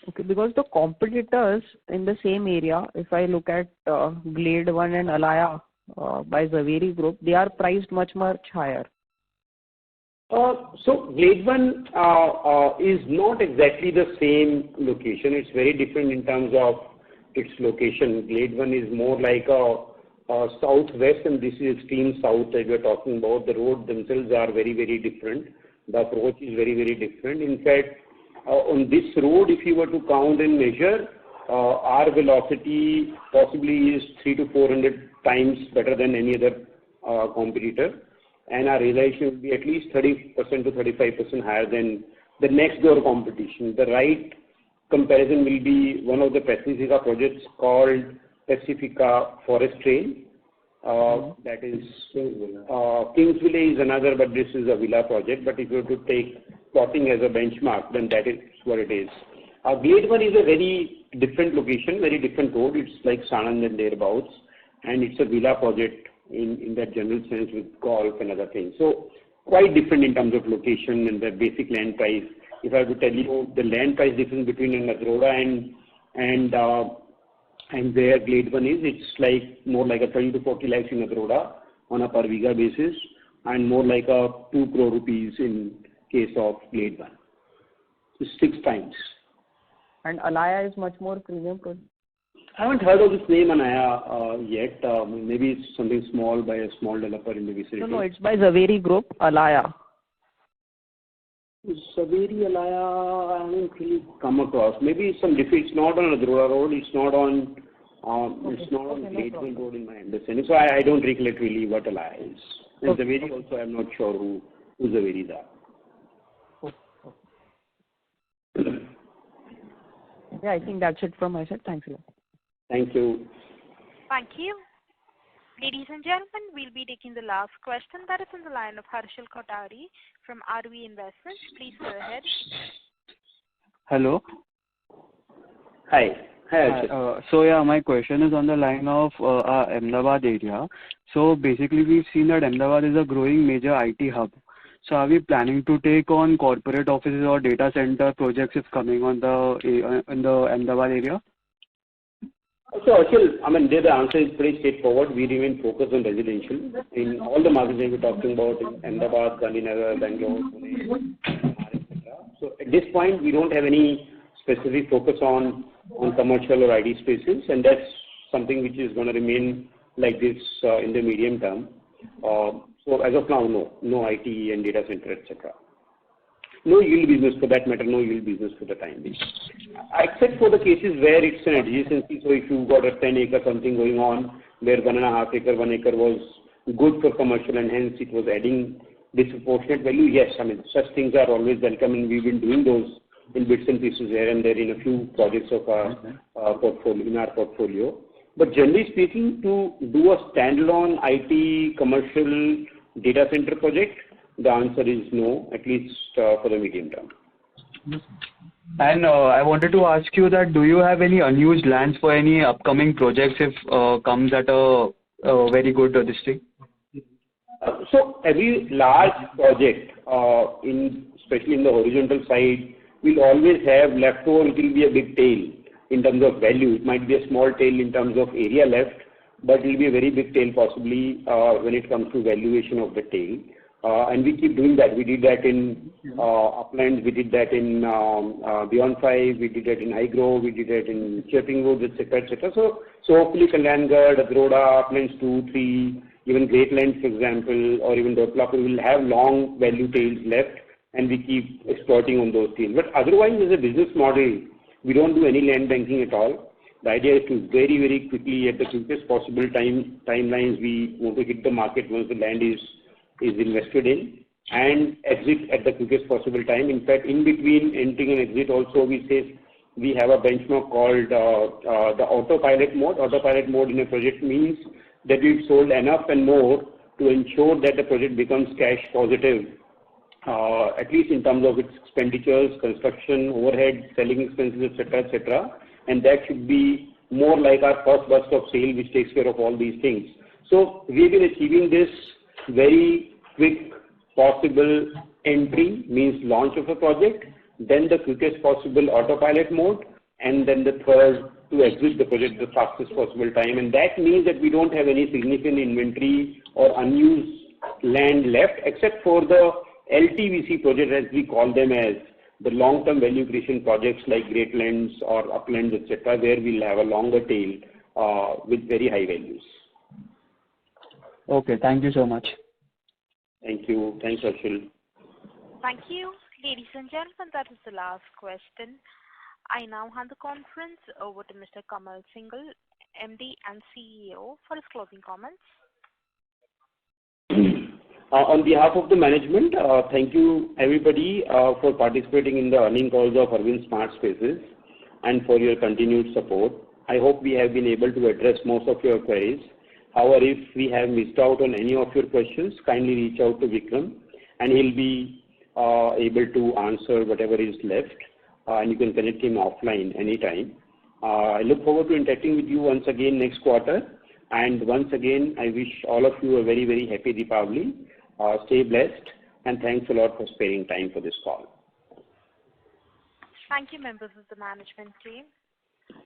Okay, because the competitors in the same area, if I look at Glade One and Alaya by Zaveri Group, they are priced much higher. So Glade One is not exactly the same location. It's very different in terms of its location. Glade One is more like a southwest, and this is extreme south that we're talking about. The roads themselves are very, very different. The approach is very, very different. In fact, on this road, if you were to count and measure, our velocity possibly is 300 to 400 times better than any other competitor, and our realization will be at least 30% to 35% higher than the next door competition. The right comparison will be one of the Pacifica projects called Pacifica Forest Trail. That is Kingsville is another, but this is a villa project. But if you were to take plotting as a benchmark, then that is what it is. Glade One is a very different location, very different road. It's like Sanand and thereabouts, and it's a villa project in that general sense with golf and other things. So quite different in terms of location and the basic land price. If I were to tell you the land price difference between an Adroda and where Glade One is, it's like more like a 30 to 40 lakhs in Adroda on a per viga basis, and more like a 2 crore rupees in case of Glade One. So 6 times. And Alaya is much more premium project. I haven't heard of this name Anaya yet. Maybe it's something small by a small developer in the vicinity. No, it's by Zaveri Group, Alaya. Zaveri Alaya, I haven't really come across. Maybe some different. It's not on Adroda Road. It's not on. It's not on Glade One Road in my understanding. So I don't recollect really what Alaya is. And Zaveri also, I'm not sure who Zaveris are. Yeah, I think that's it from my side. Thanks a lot. Thank you. Thank you. Ladies and gentlemen, we'll be taking the last question. That is on the line of Harshal Kotari from RV Investments. Please go ahead. Hello. Hi. Hi. So yeah, my question is on the line of Ahmedabad area. So basically, we've seen that Ahmedabad is a growing major IT hub. So are we planning to take on corporate offices or data center projects if coming on in the Ahmedabad area? So Ashil, I mean, the answer is pretty straightforward. We remain focused on residential in all the markets that we're talking about in Ahmedabad, Gandhinagar, Bangalore, Pune, etc. So at this point, we don't have any specific focus on commercial or IT spaces, and that's something which is going to remain like this in the medium term. So as of now, no IT and data center, etc. No yield business for that matter, no yield business for the time being. Except for the cases where it's an adjacency. So if you've got a 10 acre something going on, where 1.5 acre, 1 acre was good for commercial and hence it was adding disproportionate value, yes, I mean, such things are always welcome, and we've been doing those in bits and pieces here and there in a few projects of our portfolio. But generally speaking, to do a standalone IT commercial data center project, the answer is no, at least for the medium term. And I wanted to ask you that do you have any unused lands for any upcoming projects if comes at a very good district? So every large project, especially in the horizontal side, will always have leftover. It will be a big tail in terms of value. It might be a small tail in terms of area left, but it will be a very big tail possibly when it comes to valuation of the tail. And we keep doing that. We did that in Uplands, we did that in Beyond 5, we did that in Highgrove, we did that in Chirping Woods, etc., etc. So hopefully Kalyangarh, Adroda, Uplands 2, 3, even Great Lands, for example, or even Dotlapur will have long value tails left, and we keep exploiting on those tails. But otherwise, as a business model, we don't do any land banking at all. The idea is to very, very quickly, at the quickest possible timelines, we want to hit the market once the land is invested in, and exit at the quickest possible time. In fact, in between entering and exit also, we say we have a benchmark called the autopilot mode. Autopilot mode in a project means that we've sold enough and more to ensure that the project becomes cash positive, at least in terms of its expenditures, construction, overhead, selling expenses, etc., and that should be more like our first burst of sale, which takes care of all these things. So we've been achieving this very quick possible entry, means launch of a project, then the quickest possible autopilot mode, and then the third to exit the project the fastest possible time. And that means that we don't have any significant inventory or unused land left, except for the LTVC project, as we call them, as the long-term value creation projects like Great Lands or Uplands, etc., where we'll have a longer tail with very high values. Okay, thank you so much. Thank you. Thanks, Harshil. Thank you. Ladies and gentlemen, that is the last question. I now hand the conference over to Mr. Kamal Singhal, MD and CEO, for his closing comments. On behalf of the management, thank you everybody for participating in the earnings calls of Arvind SmartSpaces and for your continued support. I hope we have been able to address most of your queries. However, if we have missed out on any of your questions, kindly reach out to Vikram and he'll be able to answer whatever is left, and you can connect him offline anytime. I look forward to interacting with you once again next quarter, and once again I wish all of you a very, very happy Deepavali. Stay blessed, and thanks a lot for sparing time for this call. Thank you, members of the management team.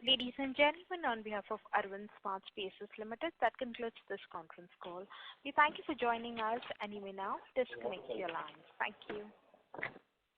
Ladies and gentlemen, on behalf of Arvind SmartSpaces Limited, that concludes this conference call. We thank you for joining us, and you may now disconnect your lines. Thank you.